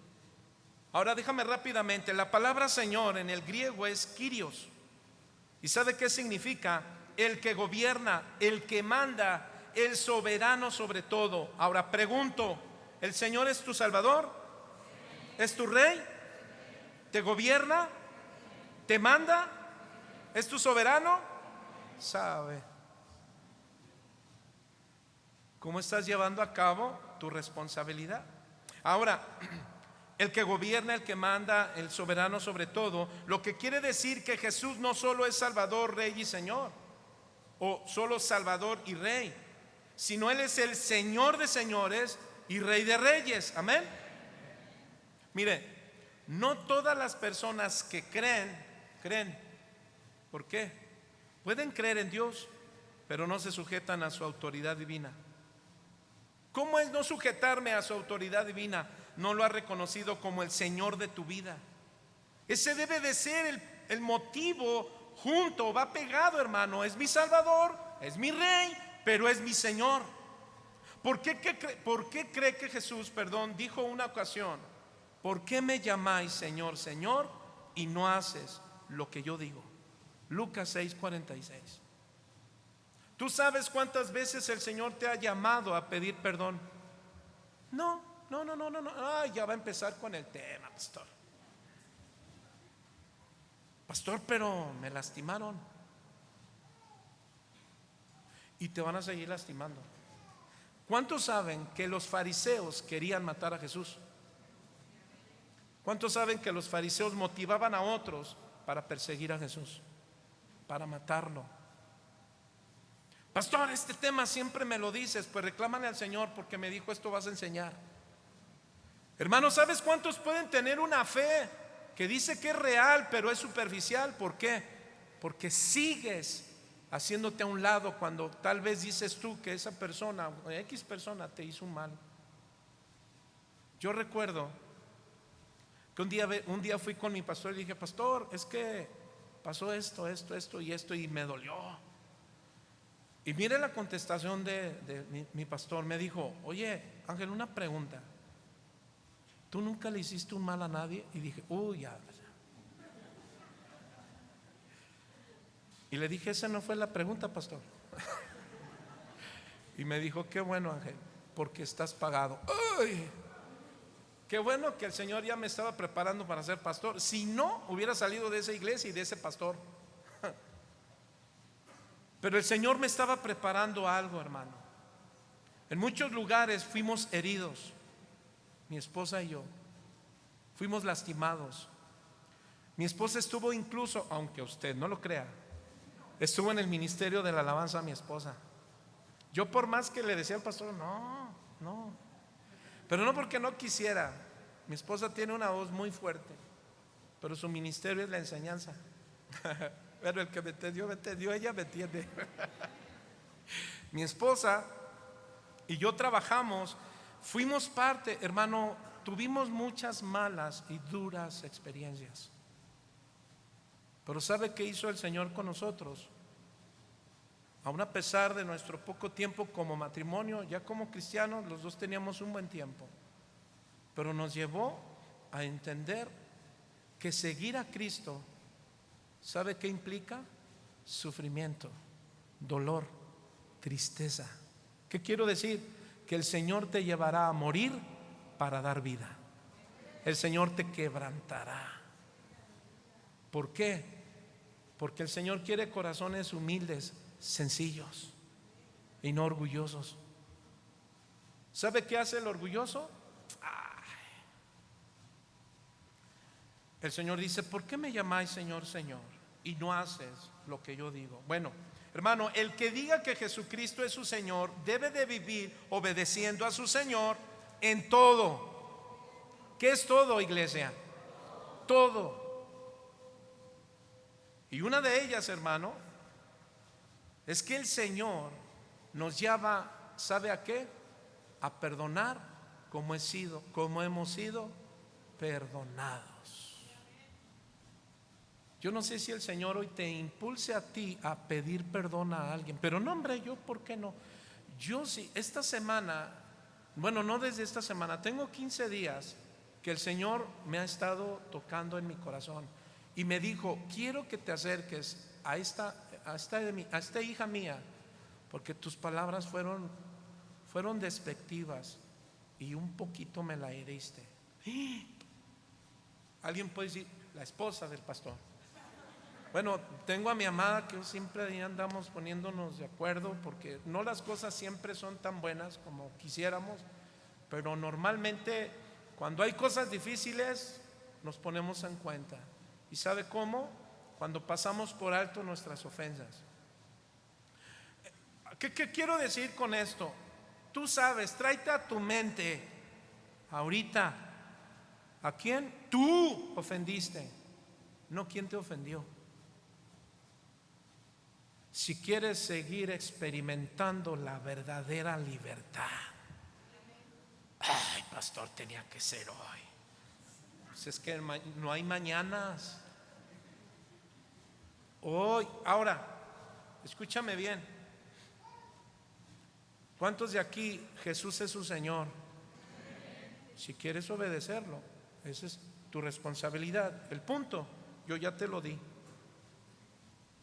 Ahora déjame rápidamente, la palabra Señor en el griego es Kyrios. ¿Y sabe qué significa? El que gobierna, el que manda, el soberano sobre todo. Ahora pregunto, ¿el Señor es tu Salvador? ¿Es tu Rey? ¿Te gobierna? ¿Te manda? ¿Es tu soberano? ¿Sabe cómo estás llevando a cabo tu responsabilidad? Ahora, el que gobierna, el que manda, el soberano sobre todo, lo que quiere decir que Jesús no solo es Salvador, Rey y Señor, o solo Salvador y Rey, sino Él es el Señor de señores y Rey de reyes. Amén. Mire, no todas las personas que creen. ¿Por qué? Pueden creer en Dios, pero no se sujetan a su autoridad divina. ¿Cómo es no sujetarme a su autoridad divina? No lo ha reconocido como el Señor de tu vida. Ese debe de ser el motivo junto, va pegado, hermano. Es mi Salvador, es mi Rey, pero es mi Señor. ¿Por qué cree que Jesús, dijo una ocasión: ¿por qué me llamáis Señor, Señor, y no haces lo que yo digo? Lucas 6:46. ¿Tú sabes cuántas veces el Señor te ha llamado a pedir perdón? No. Ay, ya va a empezar con el tema, pastor. Pastor, pero me lastimaron. Y te van a seguir lastimando. ¿Cuántos saben que los fariseos querían matar a Jesús? ¿Cuántos saben que los fariseos motivaban a otros para perseguir a Jesús, para matarlo? Pastor, este tema siempre me lo dices. Pues reclámale al Señor, porque me dijo: esto vas a enseñar. Hermano, ¿sabes cuántos pueden tener una fe que dice que es real, pero es superficial? ¿Por qué? Porque sigues haciéndote a un lado cuando tal vez dices tú que esa persona, X persona, te hizo un mal. Yo recuerdo que un día fui con mi pastor y dije: pastor, es que pasó esto y me dolió. Y mire la contestación de mi pastor. Me dijo: oye, Ángel, una pregunta. ¿Tú nunca le hiciste un mal a nadie? Y dije: ya. Y le dije: esa no fue la pregunta, pastor. Y me dijo: qué bueno, Ángel, porque estás pagado. ¡Uy! Qué bueno que el Señor ya me estaba preparando para ser pastor. Si no, hubiera salido de esa iglesia y de ese pastor. Pero el Señor me estaba preparando algo, hermano. En muchos lugares fuimos heridos, mi esposa y yo. fuimos lastimados. Mi esposa estuvo incluso, aunque usted no lo crea, estuvo en el ministerio de la alabanza. Mi esposa, yo por más que le decía al pastor, no, pero no porque no quisiera. Mi esposa tiene una voz muy fuerte, pero su ministerio es la enseñanza. Pero el que me entendió, ella me entiende. Mi esposa y yo trabajamos, fuimos parte, hermano, tuvimos muchas malas y duras experiencias. Pero ¿sabe qué hizo el Señor con nosotros? Aún a pesar de nuestro poco tiempo como matrimonio, ya como cristianos, los dos teníamos un buen tiempo. Pero nos llevó a entender que seguir a Cristo, ¿sabe qué implica? Sufrimiento, dolor, tristeza. ¿Qué quiero decir? Que el Señor te llevará a morir para dar vida. El Señor te quebrantará. ¿Por qué? Porque el Señor quiere corazones humildes, sencillos y no orgullosos. ¿Sabe qué hace el orgulloso? El Señor dice: ¿por qué me llamáis Señor, Señor, y no haces lo que yo digo? Bueno, hermano, el que diga que Jesucristo es su Señor debe de vivir obedeciendo a su Señor en todo. ¿Qué es todo, iglesia? Todo. Y una de ellas, hermano, es que el Señor nos llama, ¿sabe a qué? A perdonar como hemos sido perdonados. Yo no sé si el Señor hoy te impulse a ti a pedir perdón a alguien, pero no, hombre, yo, ¿por qué no? Yo sí, esta semana, bueno, no desde esta semana, tengo 15 días que el Señor me ha estado tocando en mi corazón y me dijo: quiero que te acerques a esta hija mía, porque tus palabras fueron despectivas y un poquito me la heriste. Alguien puede decir: la esposa del pastor. Bueno, tengo a mi amada que siempre ahí andamos poniéndonos de acuerdo, porque no las cosas siempre son tan buenas como quisiéramos, pero normalmente cuando hay cosas difíciles nos ponemos en cuenta. ¿Y sabe cómo? Cuando pasamos por alto nuestras ofensas. ¿Qué quiero decir con esto? Tú sabes, tráete a tu mente ahorita ¿a quién tú ofendiste? No quién te ofendió. Si quieres seguir experimentando la verdadera libertad, ay, pastor, tenía que ser hoy. Pues es que no hay mañanas. Hoy, ahora, escúchame bien. ¿Cuántos de aquí Jesús es su Señor? Si quieres obedecerlo, esa es tu responsabilidad. El punto, yo ya te lo di.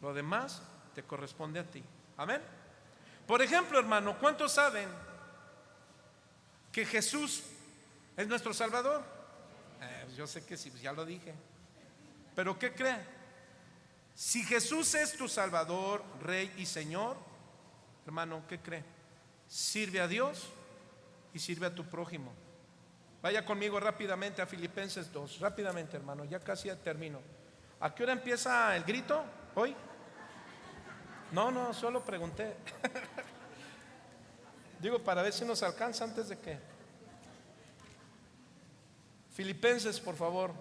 Lo demás te corresponde a ti. Amén. Por ejemplo, hermano, ¿cuántos saben que Jesús es nuestro Salvador? Yo sé que sí, ya lo dije. Pero ¿qué cree? Si Jesús es tu Salvador, Rey y Señor, hermano, ¿qué cree? Sirve a Dios y sirve a tu prójimo. Vaya conmigo rápidamente a Filipenses 2. Rápidamente, hermano, ya casi termino. ¿A qué hora empieza el grito hoy? No, solo pregunté. Digo, para ver si nos alcanza antes de que. Filipenses, por favor.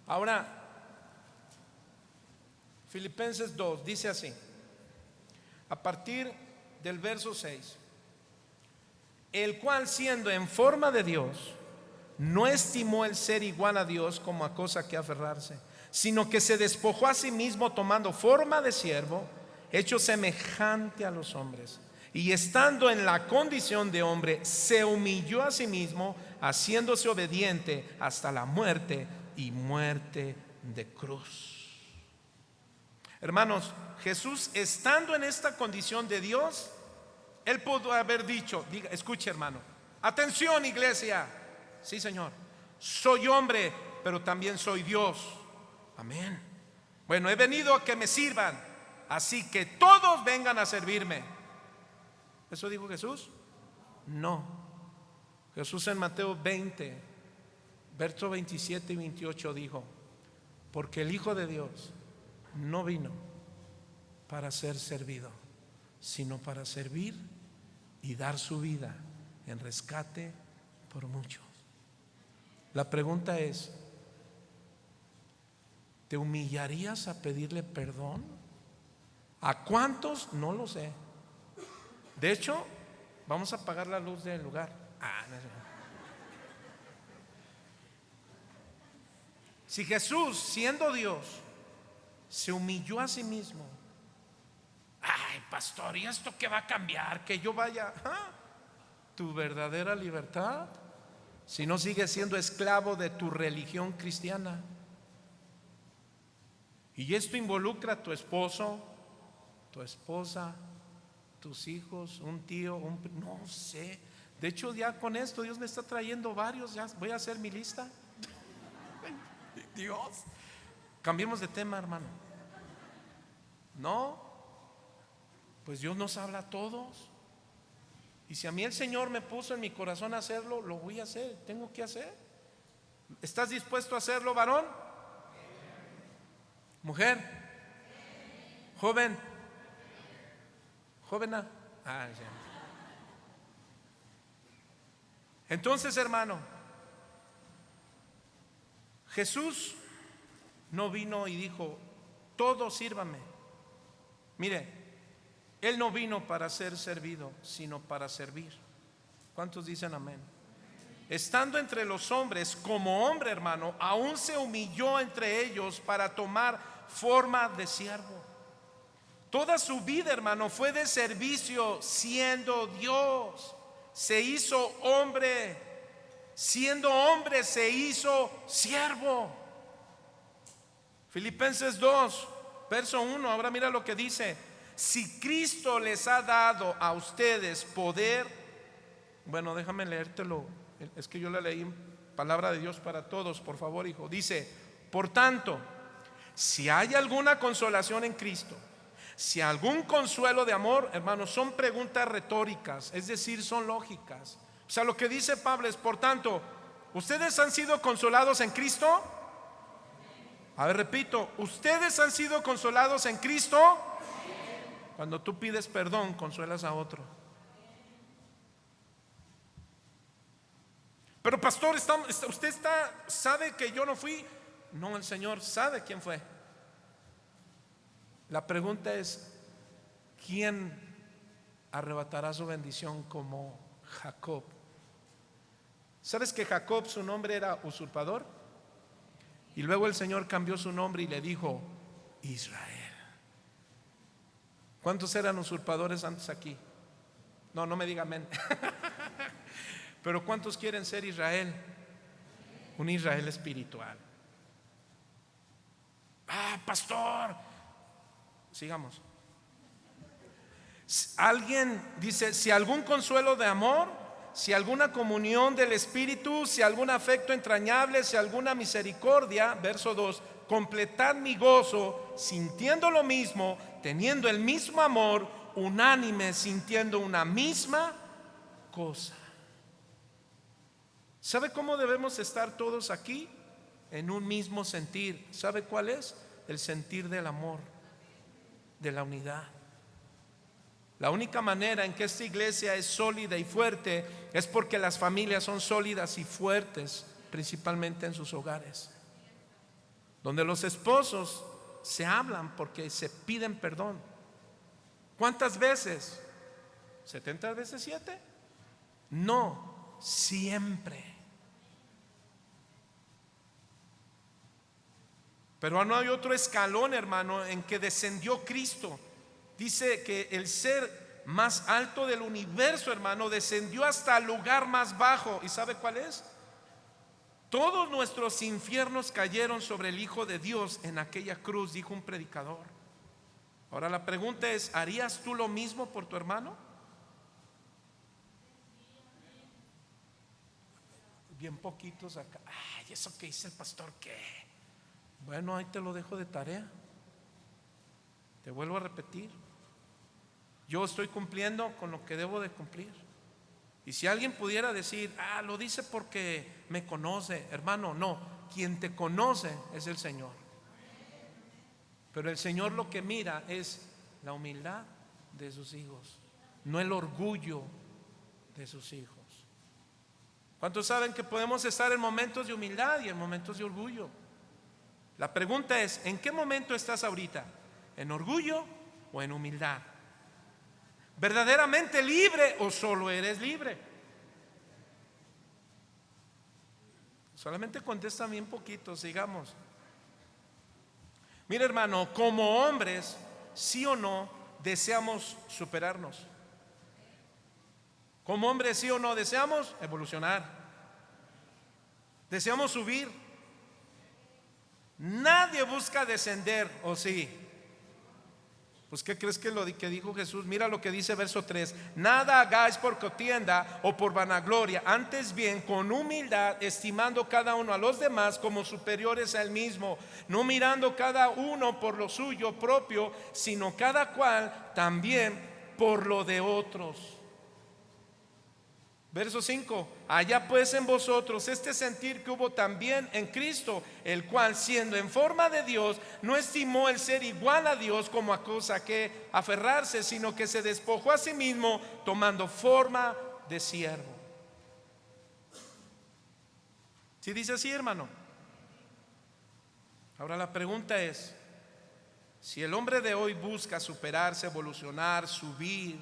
Ahora, Filipenses 2 dice así, a partir del verso 6: el cual, siendo en forma de Dios, no estimó el ser igual a Dios como a cosa que aferrarse, sino que se despojó a sí mismo, tomando forma de siervo, hecho semejante a los hombres, y estando en la condición de hombre, se humilló a sí mismo, haciéndose obediente hasta la muerte, y muerte de cruz. Hermanos, Jesús, estando en esta condición de Dios, Él pudo haber dicho, escuche, hermano, atención, iglesia, sí, Señor, soy hombre, pero también soy Dios. Amén. Bueno, he venido a que me sirvan, así que todos vengan a servirme. ¿Eso dijo Jesús? No. Jesús en Mateo 20, verso 27 y 28 dijo: porque el Hijo de Dios no vino para ser servido, sino para servir y dar su vida en rescate por muchos. La pregunta es: ¿te humillarías a pedirle perdón? ¿A cuántos? No lo sé. De hecho, vamos a apagar la luz del lugar. No. Si Jesús, siendo Dios, se humilló a sí mismo, ay, pastor, ¿y esto qué va a cambiar? Que yo vaya. Tu verdadera libertad, si no sigues siendo esclavo de tu religión cristiana. Y esto involucra a tu esposo, tu esposa, tus hijos, un tío, no sé. De hecho, ya con esto Dios me está trayendo varios. Ya voy a hacer mi lista. Dios. Cambiemos de tema, hermano. No, pues Dios nos habla a todos. Y si a mí el Señor me puso en mi corazón a hacerlo, lo voy a hacer, tengo que hacer. ¿Estás dispuesto a hacerlo, varón? Mujer, joven, jovena. Entonces, hermano, Jesús no vino y dijo: todo sírvame. Mire, Él no vino para ser servido, sino para servir. ¿Cuántos dicen amén? Estando entre los hombres, como hombre, hermano, aún se humilló entre ellos para tomar forma de siervo. Toda su vida, hermano, fue de servicio. Siendo Dios, se hizo hombre. Siendo hombre, se hizo siervo. Filipenses 2, verso 1. Ahora mira lo que dice: si Cristo les ha dado a ustedes poder. Bueno, déjame leértelo. Es que yo le leí palabra de Dios para todos, por favor, hijo. Dice: por tanto, si hay alguna consolación en Cristo, si algún consuelo de amor, hermanos, son preguntas retóricas, es decir, son lógicas. O sea, lo que dice Pablo es: por tanto, ¿ustedes han sido consolados en Cristo? A ver, repito, ¿ustedes han sido consolados en Cristo? Cuando tú pides perdón, consuelas a otro. Pero pastor, usted sabe que yo no fui. No, el Señor sabe quién fue. La pregunta es: ¿quién arrebatará su bendición como Jacob? ¿Sabes que Jacob, su nombre era usurpador? Y luego el Señor cambió su nombre y le dijo Israel. ¿Cuántos eran usurpadores antes aquí? No me diga amén. Pero ¿cuántos quieren ser Israel? Un Israel espiritual. Pastor, sigamos. Alguien dice: si algún consuelo de amor, si alguna comunión del Espíritu, si algún afecto entrañable, si alguna misericordia. Verso 2: completad mi gozo, sintiendo lo mismo, teniendo el mismo amor, unánime, sintiendo una misma cosa. ¿Sabe cómo debemos estar todos aquí? En un mismo sentir. ¿Sabe cuál es? El sentir del amor, de la unidad. La única manera en que esta iglesia es sólida y fuerte es porque las familias son sólidas y fuertes, principalmente en sus hogares, donde los esposos se hablan porque se piden perdón. ¿Cuántas veces? ¿70 veces 7? No, siempre. Pero no hay otro escalón, hermano, en que descendió Cristo. Dice que el ser más alto del universo, hermano, descendió hasta el lugar más bajo. ¿Y sabe cuál es? Todos nuestros infiernos cayeron sobre el Hijo de Dios en aquella cruz, dijo un predicador. Ahora la pregunta es: ¿harías tú lo mismo por tu hermano? Bien poquitos acá. Ay, eso que dice el pastor, ¿qué? Bueno, ahí te lo dejo de tarea. Te vuelvo a repetir: yo estoy cumpliendo con lo que debo de cumplir. Y si alguien pudiera decir, lo dice porque me conoce, hermano, no, quien te conoce es el Señor. Pero el Señor lo que mira es la humildad de sus hijos, no el orgullo de sus hijos. ¿Cuántos saben que podemos estar en momentos de humildad y en momentos de orgullo? La pregunta es, ¿en qué momento estás ahorita? ¿En orgullo o en humildad? ¿Verdaderamente libre o solo eres libre? Solamente contesta bien poquito, sigamos. Mira, hermano, como hombres, sí o no, deseamos superarnos. Como hombres, sí o no, deseamos evolucionar. Deseamos subir. Nadie busca descender, ¿o sí? Pues ¿qué crees que lo que dijo Jesús? Mira lo que dice verso 3: nada hagáis por contienda o por vanagloria, antes bien con humildad, estimando cada uno a los demás como superiores a él mismo, no mirando cada uno por lo suyo propio, sino cada cual también por lo de otros. Verso 5: allá pues en vosotros este sentir que hubo también en Cristo, el cual siendo en forma de Dios, no estimó el ser igual a Dios como a cosa que aferrarse, sino que se despojó a sí mismo, tomando forma de siervo. ¿Sí dice así, hermano? Ahora la pregunta es, si el hombre de hoy busca superarse, evolucionar, subir,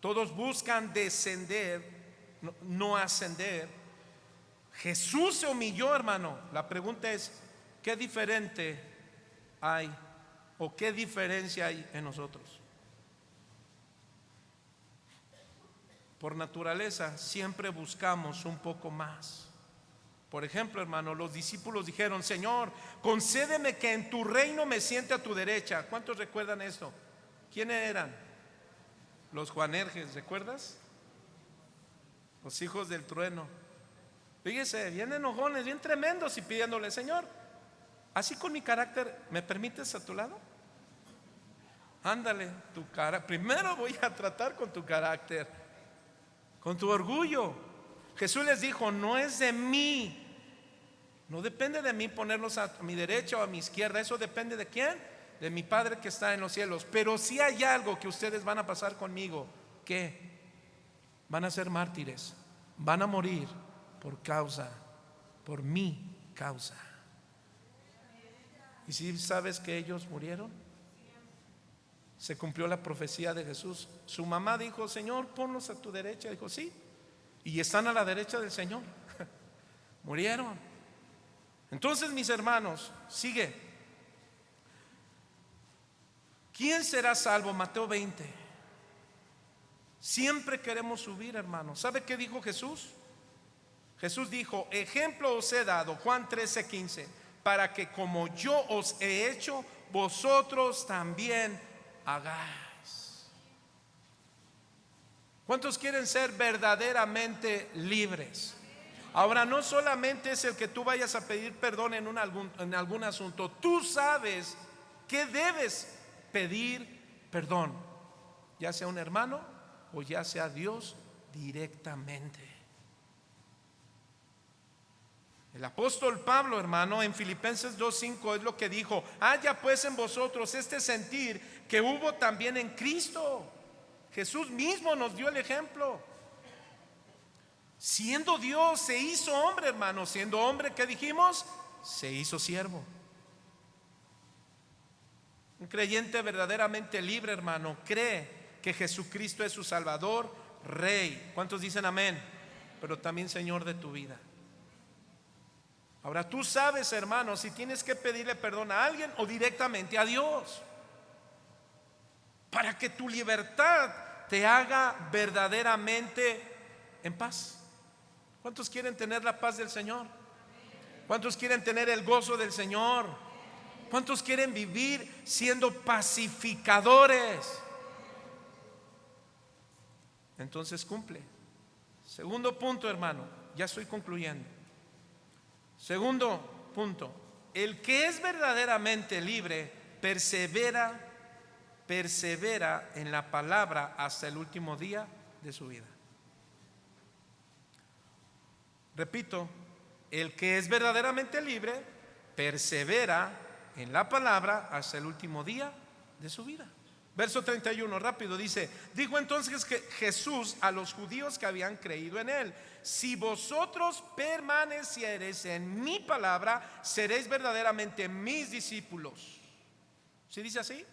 todos buscan descender, no ascender. Jesús se humilló, hermano. La pregunta es, ¿qué diferente hay o qué diferencia hay en nosotros? Por naturaleza siempre buscamos un poco más. Por ejemplo, hermano, los discípulos dijeron: Señor, concédeme que en tu reino me siente a tu derecha. ¿Cuántos recuerdan esto? ¿Quiénes eran? Los Juanerges, ¿recuerdas? Los hijos del trueno. Fíjese, bien enojones, bien tremendos, y pidiéndole: Señor, así con mi carácter, ¿me permites a tu lado? Ándale, tu cara. Primero voy a tratar con tu carácter, con tu orgullo. Jesús les dijo: no es de mí, no depende de mí ponerlos a mi derecha o a mi izquierda. Eso depende de ¿quién? De mi Padre que está en los cielos. Pero si hay algo que ustedes van a pasar conmigo, ¿qué? Van a ser mártires, van a morir por mi causa. ¿Y si sabes que ellos murieron? Se cumplió la profecía de Jesús. Su mamá dijo: Señor, ponlos a tu derecha. Dijo: sí, y están a la derecha del Señor. Murieron. Entonces, mis hermanos, sigue. ¿Quién será salvo? Mateo 20. Siempre queremos subir, hermano. ¿Sabe qué dijo Jesús? Jesús dijo: ejemplo os he dado, Juan 13:15, para que como yo os he hecho, vosotros también hagáis. ¿Cuántos quieren ser verdaderamente libres? Ahora, no solamente es el que tú vayas a pedir perdón en algún asunto. Tú sabes que debes pedir perdón, ya sea un hermano o ya sea Dios directamente. El apóstol Pablo, hermano, en Filipenses 2:5 es lo que dijo: haya pues en vosotros este sentir que hubo también en Cristo. Jesús mismo nos dio el ejemplo. Siendo Dios, se hizo hombre, hermano. Siendo hombre, ¿qué dijimos? Se hizo siervo. Un creyente verdaderamente libre, hermano, cree que Jesucristo es su Salvador, Rey. ¿Cuántos dicen amén? Pero también Señor de tu vida. Ahora tú sabes, hermano, si tienes que pedirle perdón a alguien o directamente a Dios, para que tu libertad te haga verdaderamente en paz. ¿Cuántos quieren tener la paz del Señor? ¿Cuántos quieren tener el gozo del Señor? ¿Cuántos quieren vivir siendo pacificadores? Entonces cumple. Segundo punto, hermano, ya estoy concluyendo. Segundo punto: el que es verdaderamente libre persevera en la palabra hasta el último día de su vida. Repito, el que es verdaderamente libre persevera en la palabra hasta el último día de su vida. Verso 31, rápido, dice: dijo entonces que Jesús a los judíos que habían creído en él: si vosotros permaneciereis en mi palabra, seréis verdaderamente mis discípulos. ¿Sí dice así?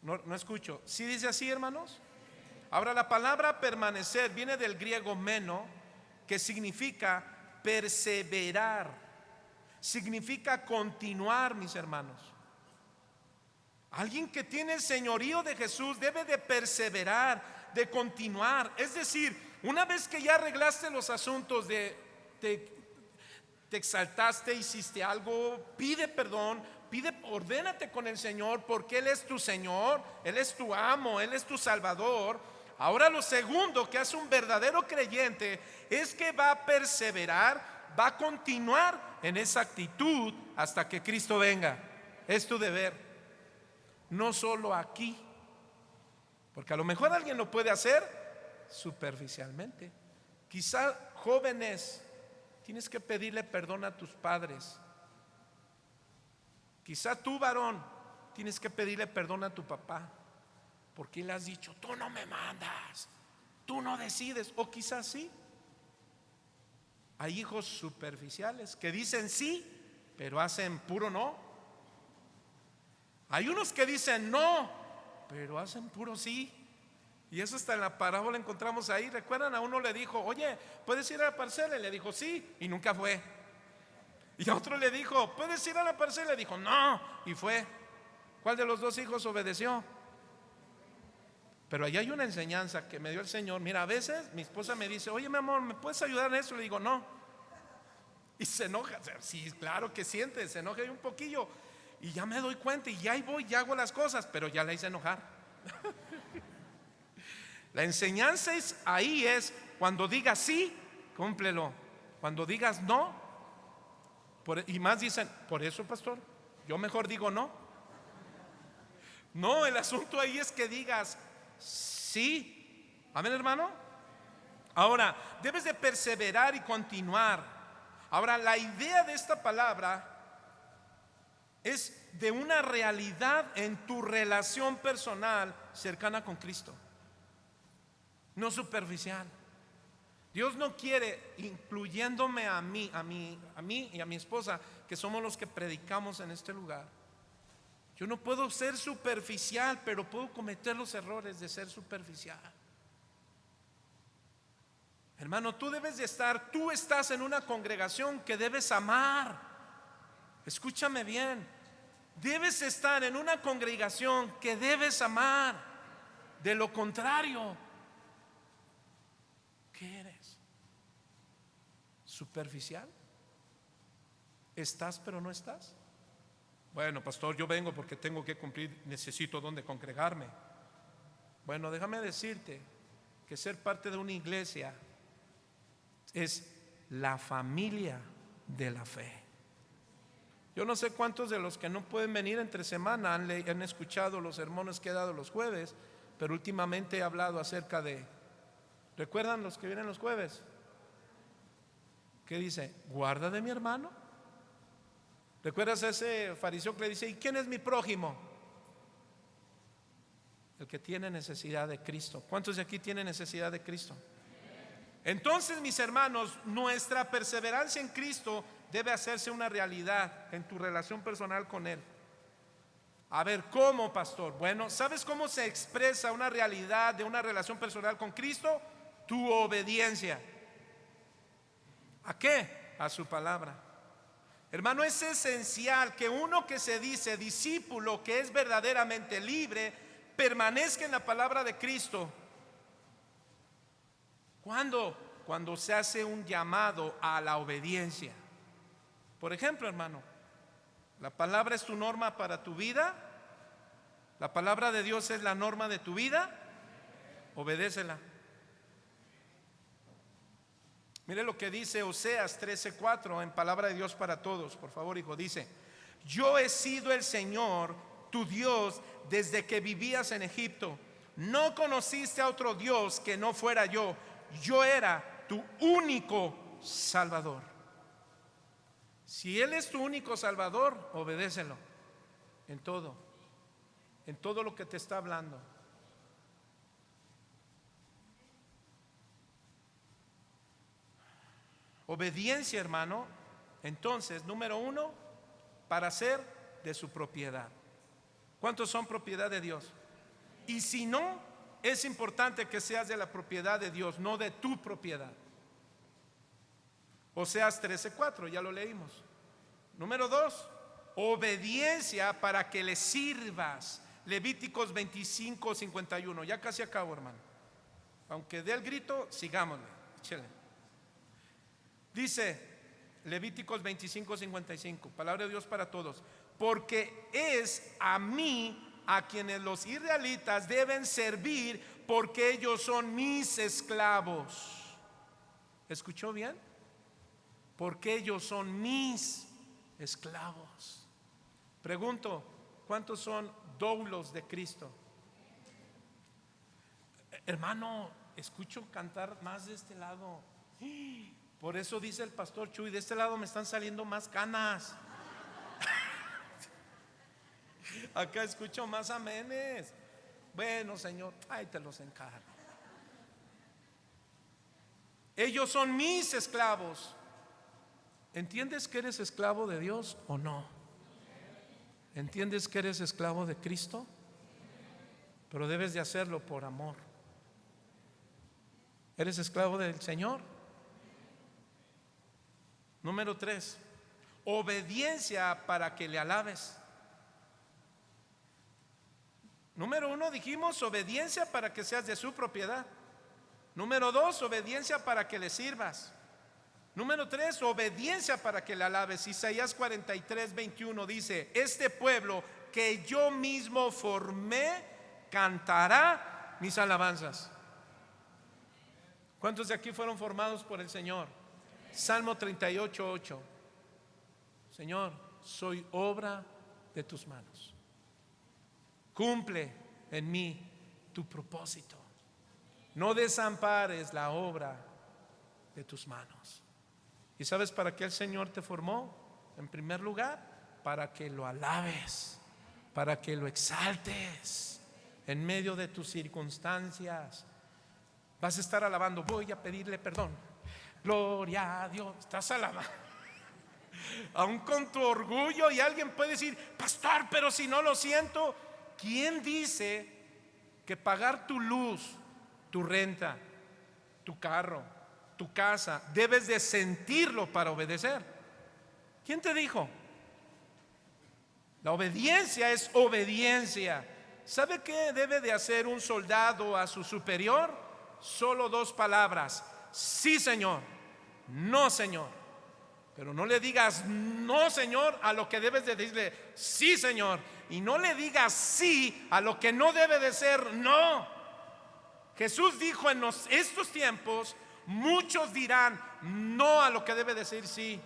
No escucho. ¿Sí dice así, hermanos? Ahora, la palabra permanecer viene del griego meno, que significa perseverar, significa continuar, mis hermanos. Alguien que tiene el señorío de Jesús debe de perseverar, de continuar. Es decir, una vez que ya arreglaste los asuntos, te exaltaste, hiciste algo, pide perdón, ordénate con el Señor, porque Él es tu Señor, Él es tu amo, Él es tu Salvador. Ahora, lo segundo que hace un verdadero creyente es que va a perseverar, va a continuar en esa actitud hasta que Cristo venga. Es tu deber, no solo aquí, porque a lo mejor alguien lo puede hacer superficialmente. Quizá, jóvenes, tienes que pedirle perdón a tus padres. Quizá tú, varón, tienes que pedirle perdón a tu papá, porque le has dicho: tú no me mandas, tú no decides. O quizás sí. Hay hijos superficiales que dicen sí, pero hacen puro no. Hay unos que dicen no, pero hacen puro sí. Y eso está en la parábola, encontramos ahí. ¿Recuerdan? A uno le dijo: oye, ¿puedes ir a la parcela? Y le dijo sí, y nunca fue. Y a otro le dijo: ¿puedes ir a la parcela? Y le dijo no, y fue. ¿Cuál de los dos hijos obedeció? Pero allá hay una enseñanza que me dio el Señor. Mira, a veces mi esposa me dice: oye, mi amor, ¿me puedes ayudar en eso? Le digo no. Y se enoja. Sí, claro que siente, se enoja un poquillo. Y ya me doy cuenta y ya ahí voy, ya hago las cosas, pero ya la hice enojar. La enseñanza ahí es: cuando digas sí, cúmplelo. Cuando digas no, y más dicen: por eso, pastor, yo mejor digo no. No, el asunto ahí es que digas sí. Amén, hermano. Ahora, debes de perseverar y continuar. Ahora, la idea de esta palabra es de una realidad en tu relación personal cercana con Cristo, no superficial. Dios no quiere, incluyéndome a mí y a mi esposa, que somos los que predicamos en este lugar. Yo no puedo ser superficial, pero puedo cometer los errores de ser superficial. Hermano, tú estás en una congregación que debes amar. Escúchame bien. Debes estar en una congregación que debes amar. De lo contrario, ¿qué eres? ¿Superficial? ¿Estás pero no estás? Bueno, pastor, yo vengo porque tengo que cumplir, necesito donde congregarme. Bueno, déjame decirte que ser parte de una iglesia es la familia de la fe. Yo no sé cuántos de los que no pueden venir entre semana han escuchado los sermones que he dado los jueves, pero últimamente he hablado acerca de, ¿recuerdan los que vienen los jueves? ¿Qué dice? Guarda de mi hermano. ¿Recuerdas a ese fariseo que le dice: ¿y quién es mi prójimo? El que tiene necesidad de Cristo. ¿Cuántos de aquí tienen necesidad de Cristo? Entonces, mis hermanos, nuestra perseverancia en Cristo debe hacerse una realidad en tu relación personal con Él. A ver, ¿cómo, pastor? Bueno, ¿sabes cómo se expresa una realidad de una relación personal con Cristo? Tu obediencia. ¿A qué? A su palabra. Hermano, es esencial que uno que se dice discípulo, que es verdaderamente libre, permanezca en la palabra de Cristo. ¿Cuándo? Cuando se hace un llamado a la obediencia. Por ejemplo, hermano, ¿la palabra es tu norma para tu vida? ¿La palabra de Dios es la norma de tu vida? Obedécela. Mire lo que dice Oseas 13:4 en Palabra de Dios para Todos. Por favor, hijo, dice: yo he sido el Señor, tu Dios, desde que vivías en Egipto. No conociste a otro Dios que no fuera yo. Yo era tu único Salvador. Si Él es tu único Salvador, obedécelo en todo lo que te está hablando. Obediencia, hermano, entonces, número uno, para ser de su propiedad. ¿Cuántos son propiedad de Dios? Y si no, es importante que seas de la propiedad de Dios, no de tu propiedad. Oseas 13:4, ya lo leímos. Número dos, obediencia para que le sirvas. Levíticos 25:51. Ya casi acabo, hermano. Aunque dé el grito, sigámosle. Échale. Dice Levíticos 25:55, palabra de Dios para todos: porque es a mí a quienes los israelitas deben servir, porque ellos son mis esclavos. ¿Escuchó bien? Porque ellos son mis esclavos. Pregunto, ¿cuántos son doulos de Cristo? Hermano, escucho cantar más de este lado. Por eso dice el pastor Chuy, de este lado me están saliendo más canas. Acá escucho más amenes. Bueno, Señor, ahí te los encargo. Ellos son mis esclavos. ¿Entiendes que eres esclavo de Dios o no? ¿Entiendes que eres esclavo de Cristo? Pero debes de hacerlo por amor. ¿Eres esclavo del Señor? Número 3, obediencia para que le alabes. Número 1, dijimos obediencia para que seas de su propiedad. Número 2, obediencia para que le sirvas. Número 3, obediencia para que le alabes. Isaías 43:21 dice: este pueblo que yo mismo formé cantará mis alabanzas. ¿Cuántos de aquí fueron formados por el Señor? Salmo 38:8. Señor, soy obra de tus manos. Cumple en mí tu propósito. No desampares la obra de tus manos. ¿Y sabes para qué el Señor te formó? En primer lugar, para que lo alabes, para que lo exaltes en medio de tus circunstancias. Vas a estar alabando: voy a pedirle perdón. Gloria a Dios. Estás alabando aún con tu orgullo, y alguien puede decir: pastor, pero si no lo siento. ¿Quién dice que pagar tu luz, tu renta, tu carro, tu casa, debes de sentirlo para obedecer? ¿Quién te dijo? La obediencia es obediencia. ¿Sabe qué debe de hacer un soldado a su superior? Solo 2 palabras: sí, Señor, no, Señor. Pero no le digas no, Señor, a lo que debes de decirle sí, Señor. Y no le digas sí a lo que no debe de ser no. Jesús dijo: en estos tiempos muchos dirán no a lo que debe decir sí.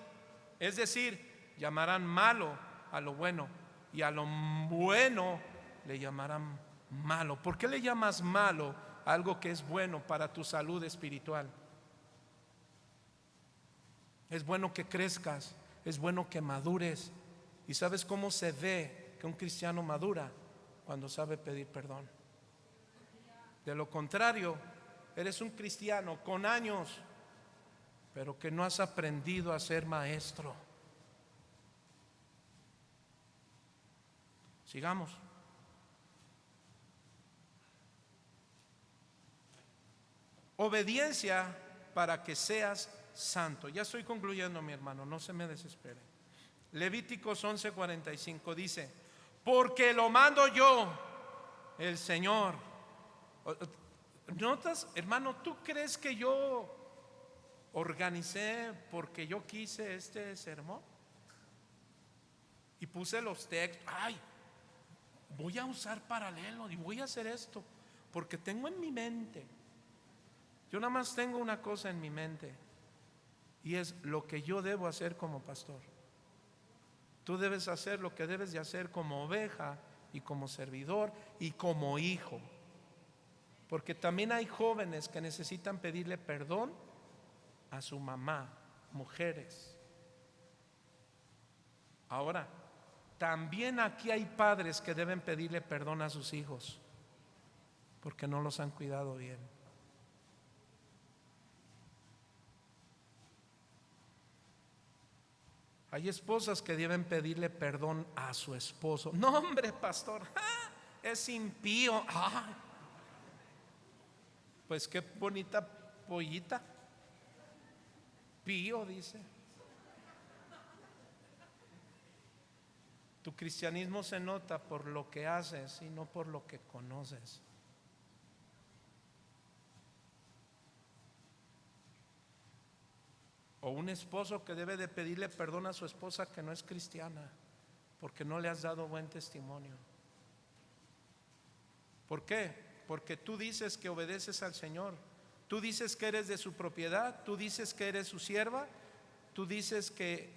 Es decir, llamarán malo a lo bueno, y a lo bueno le llamarán malo. ¿Por qué le llamas malo a algo que es bueno para tu salud espiritual? Es bueno que crezcas, es bueno que madures. ¿Y sabes cómo se ve que un cristiano madura? Cuando sabe pedir perdón. De lo contrario, eres un cristiano con años, pero que no has aprendido a ser maestro. Sigamos. Obediencia para que seas santo. Ya estoy concluyendo, mi hermano, no se me desespere. Levíticos 11:45 dice: porque lo mando yo, el Señor. ¿Notas, hermano? ¿Tú crees que yo organicé porque yo quise este sermón? Y puse los textos. Ay, voy a usar paralelo y voy a hacer esto porque tengo en mi mente. Yo nada más tengo una cosa en mi mente, y es lo que yo debo hacer como pastor. Tú debes hacer lo que debes de hacer como oveja y como servidor y como hijo. Porque también hay jóvenes que necesitan pedirle perdón a su mamá, mujeres. Ahora, también aquí hay padres que deben pedirle perdón a sus hijos porque no los han cuidado bien. Hay esposas que deben pedirle perdón a su esposo. No, hombre, pastor, es impío. Pues qué bonita pollita. Pío, dice. Tu cristianismo se nota por lo que haces y no por lo que conoces. O un esposo que debe de pedirle perdón a su esposa que no es cristiana porque no le has dado buen testimonio. ¿Por qué? Porque tú dices que obedeces al Señor, tú dices que eres de su propiedad, tú dices que eres su sierva, tú dices que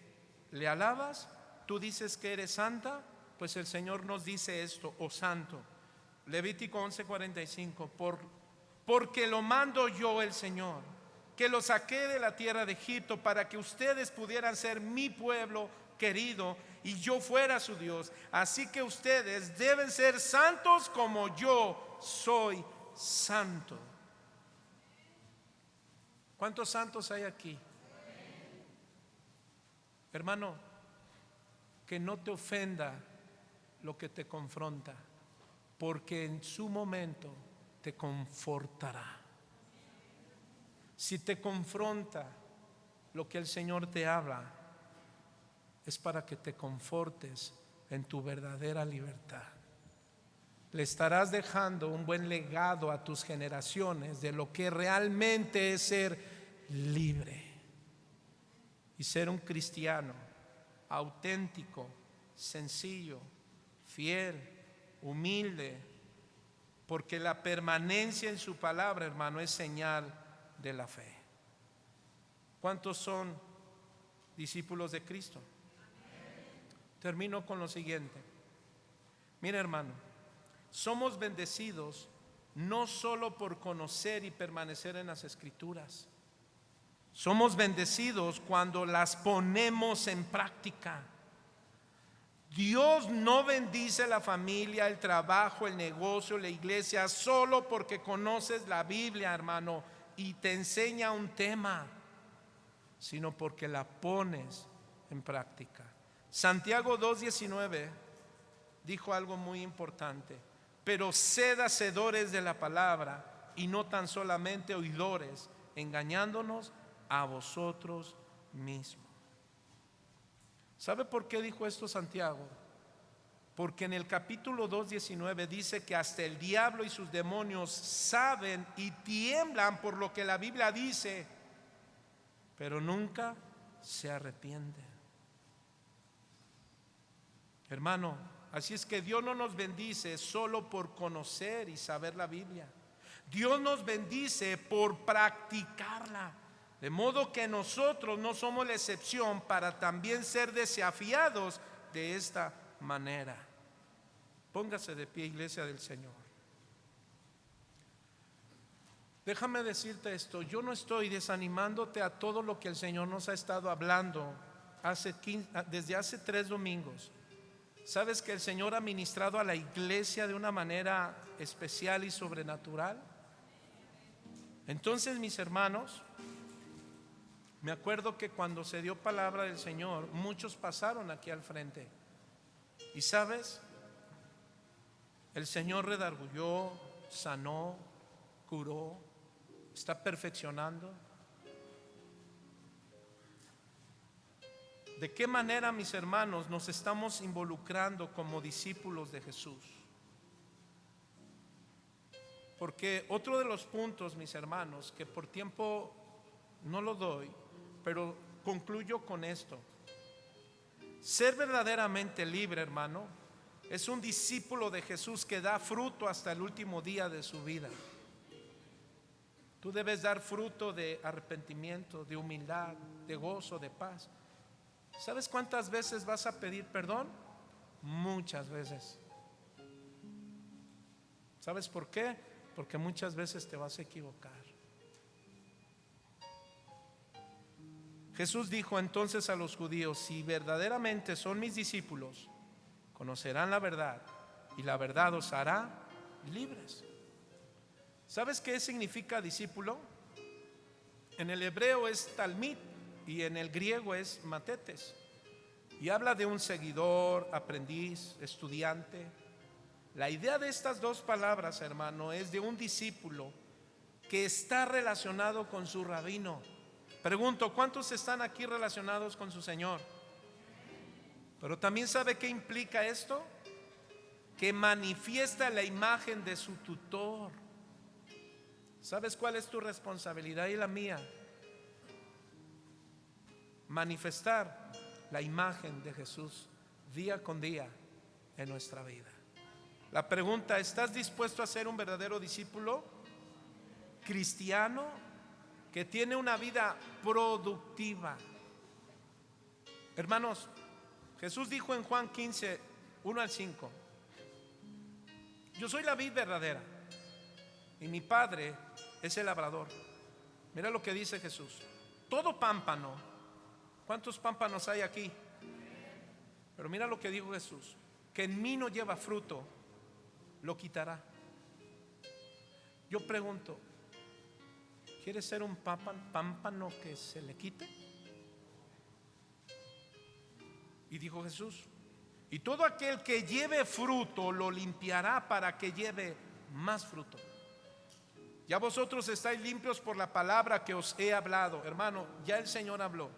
le alabas, tú dices que eres santa. Pues el Señor nos dice esto: oh santo. Levítico 11:45, porque lo mando yo, el Señor, que los saqué de la tierra de Egipto para que ustedes pudieran ser mi pueblo querido y yo fuera su Dios. Así que ustedes deben ser santos como yo soy santo. ¿Cuántos santos hay aquí? Hermano, que no te ofenda lo que te confronta, porque en su momento te confortará. Si te confronta lo que el Señor te habla, es para que te confortes en tu verdadera libertad. Le estarás dejando un buen legado a tus generaciones de lo que realmente es ser libre y ser un cristiano auténtico, sencillo, fiel, humilde, porque la permanencia en su palabra, hermano, es señal de la fe. ¿Cuántos son discípulos de Cristo? Termino con lo siguiente. Mira, hermano, somos bendecidos no solo por conocer y permanecer en las Escrituras. Somos bendecidos cuando las ponemos en práctica. Dios no bendice la familia, el trabajo, el negocio, la iglesia solo porque conoces la Biblia, hermano, y te enseña un tema, sino porque la pones en práctica. Santiago 2:19 dijo algo muy importante: pero sed hacedores de la palabra y no tan solamente oidores, engañándonos a vosotros mismos. ¿Sabe por qué dijo esto Santiago? Porque en el capítulo 2:19 dice que hasta el diablo y sus demonios saben y tiemblan por lo que la Biblia dice, pero nunca se arrepienten. Hermano, así es que Dios no nos bendice solo por conocer y saber la Biblia. Dios nos bendice por practicarla. De modo que nosotros no somos la excepción para también ser desafiados de esta manera. Póngase de pie, iglesia del Señor. Déjame decirte esto: yo no estoy desanimándote a todo lo que el Señor nos ha estado hablando desde hace 3 domingos. ¿Sabes que el Señor ha ministrado a la iglesia de una manera especial y sobrenatural? Entonces, mis hermanos, me acuerdo que cuando se dio palabra del Señor, muchos pasaron aquí al frente. Y sabes, el Señor redarguyó, sanó, curó, está perfeccionando. ¿De qué manera, mis hermanos, nos estamos involucrando como discípulos de Jesús? Porque otro de los puntos, mis hermanos, que por tiempo no lo doy, pero concluyo con esto: ser verdaderamente libre, hermano, es un discípulo de Jesús que da fruto hasta el último día de su vida. Tú debes dar fruto de arrepentimiento, de humildad, de gozo, de paz. ¿Sabes cuántas veces vas a pedir perdón? Muchas veces. ¿Sabes por qué? Porque muchas veces te vas a equivocar. Jesús dijo entonces a los judíos: si verdaderamente son mis discípulos, conocerán la verdad y la verdad os hará libres. ¿Sabes qué significa discípulo? En el hebreo es talmid y en el griego es matetes, y habla de un seguidor, aprendiz, estudiante. La idea de estas dos palabras, hermano, es de un discípulo que está relacionado con su rabino. Pregunto, ¿cuántos están aquí relacionados con su Señor? Pero también ¿sabe qué implica esto? Que manifiesta la imagen de su tutor. ¿Sabes cuál es tu responsabilidad y la mía? Manifestar la imagen de Jesús día con día en nuestra vida. La pregunta: ¿estás dispuesto a ser un verdadero discípulo cristiano que tiene una vida productiva? Hermanos, Jesús dijo en Juan 15, 1 al 5: yo soy la vid verdadera y mi Padre es el labrador. Mira lo que dice Jesús: todo pámpano, ¿cuántos pámpanos hay aquí? Pero mira lo que dijo Jesús: que en mí no lleva fruto, lo quitará. Yo pregunto, ¿quieres ser un pámpano que se le quite? Y dijo Jesús: y todo aquel que lleve fruto lo limpiará para que lleve más fruto. Ya vosotros estáis limpios por la palabra que os he hablado. Hermano, ya el Señor habló.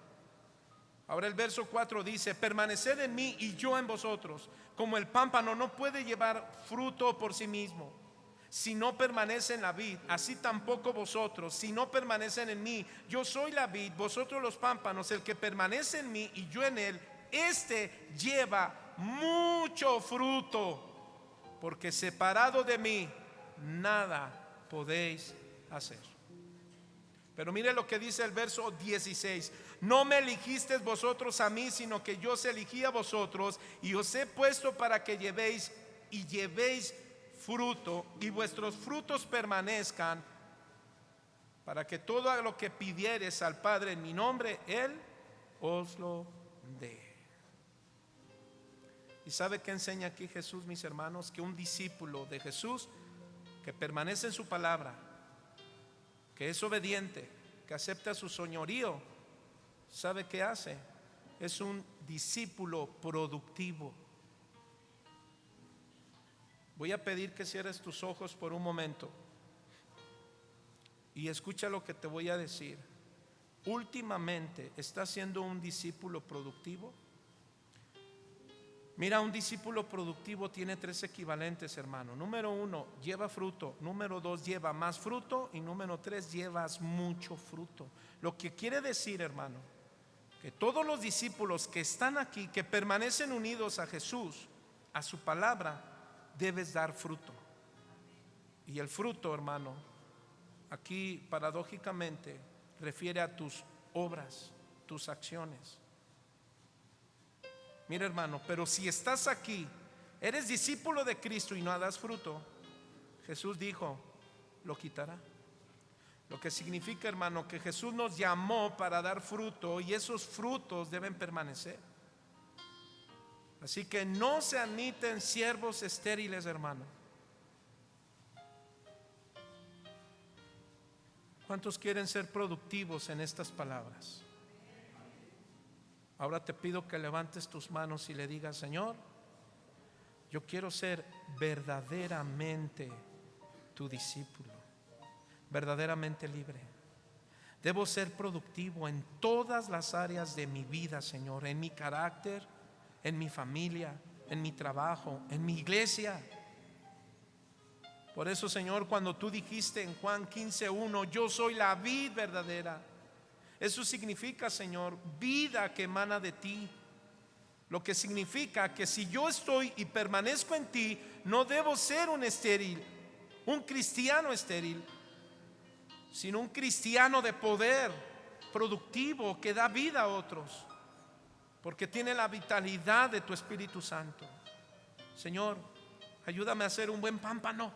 Ahora el verso 4 dice: permaneced en mí y yo en vosotros. Como el pámpano no puede llevar fruto por sí mismo si no permanece en la vid, así tampoco vosotros si no permanecen en mí. Yo soy la vid, vosotros los pámpanos. El que permanece en mí y yo en él, este lleva mucho fruto, porque separado de mí nada podéis hacer. Pero mire lo que dice el verso 16: no me eligisteis vosotros a mí, sino que yo os elegí a vosotros y os he puesto para que llevéis y llevéis fruto, y vuestros frutos permanezcan, para que todo lo que pidiereis al Padre en mi nombre, Él os lo dé. ¿Y sabe qué enseña aquí Jesús, mis hermanos? Que un discípulo de Jesús que permanece en su palabra, que es obediente, que acepta su señorío, ¿sabe qué hace? Es un discípulo productivo. Voy a pedir que cierres tus ojos por un momento y escucha lo que te voy a decir. Últimamente, ¿estás siendo un discípulo productivo? Mira, un discípulo productivo tiene 3 equivalentes, hermano. Número 1, lleva fruto. Número 2, lleva más fruto. Y número 3, llevas mucho fruto. Lo que quiere decir, hermano, que todos los discípulos que están aquí, que permanecen unidos a Jesús, a su palabra, debes dar fruto. Y el fruto, hermano, aquí paradójicamente refiere a tus obras, tus acciones. Mira, hermano, pero si estás aquí, eres discípulo de Cristo y no das fruto, Jesús dijo, lo quitará. Lo que significa, hermano, que Jesús nos llamó para dar fruto y esos frutos deben permanecer. Así que no se admiten siervos estériles, hermano. ¿Cuántos quieren ser productivos en estas palabras? Ahora te pido que levantes tus manos y le digas: Señor, yo quiero ser verdaderamente tu discípulo, verdaderamente libre. Debo ser productivo en todas las áreas de mi vida, Señor, en mi carácter, en mi familia, en mi trabajo, en mi iglesia. Por eso, Señor, cuando tú dijiste en Juan 15:1, yo soy la vid verdadera, eso significa, Señor, vida que emana de ti. Lo que significa que si yo estoy y permanezco en ti, no debo ser un estéril, un cristiano estéril, sino un cristiano de poder, productivo, que da vida a otros, porque tiene la vitalidad de tu Espíritu Santo. Señor, ayúdame a ser un buen pámpano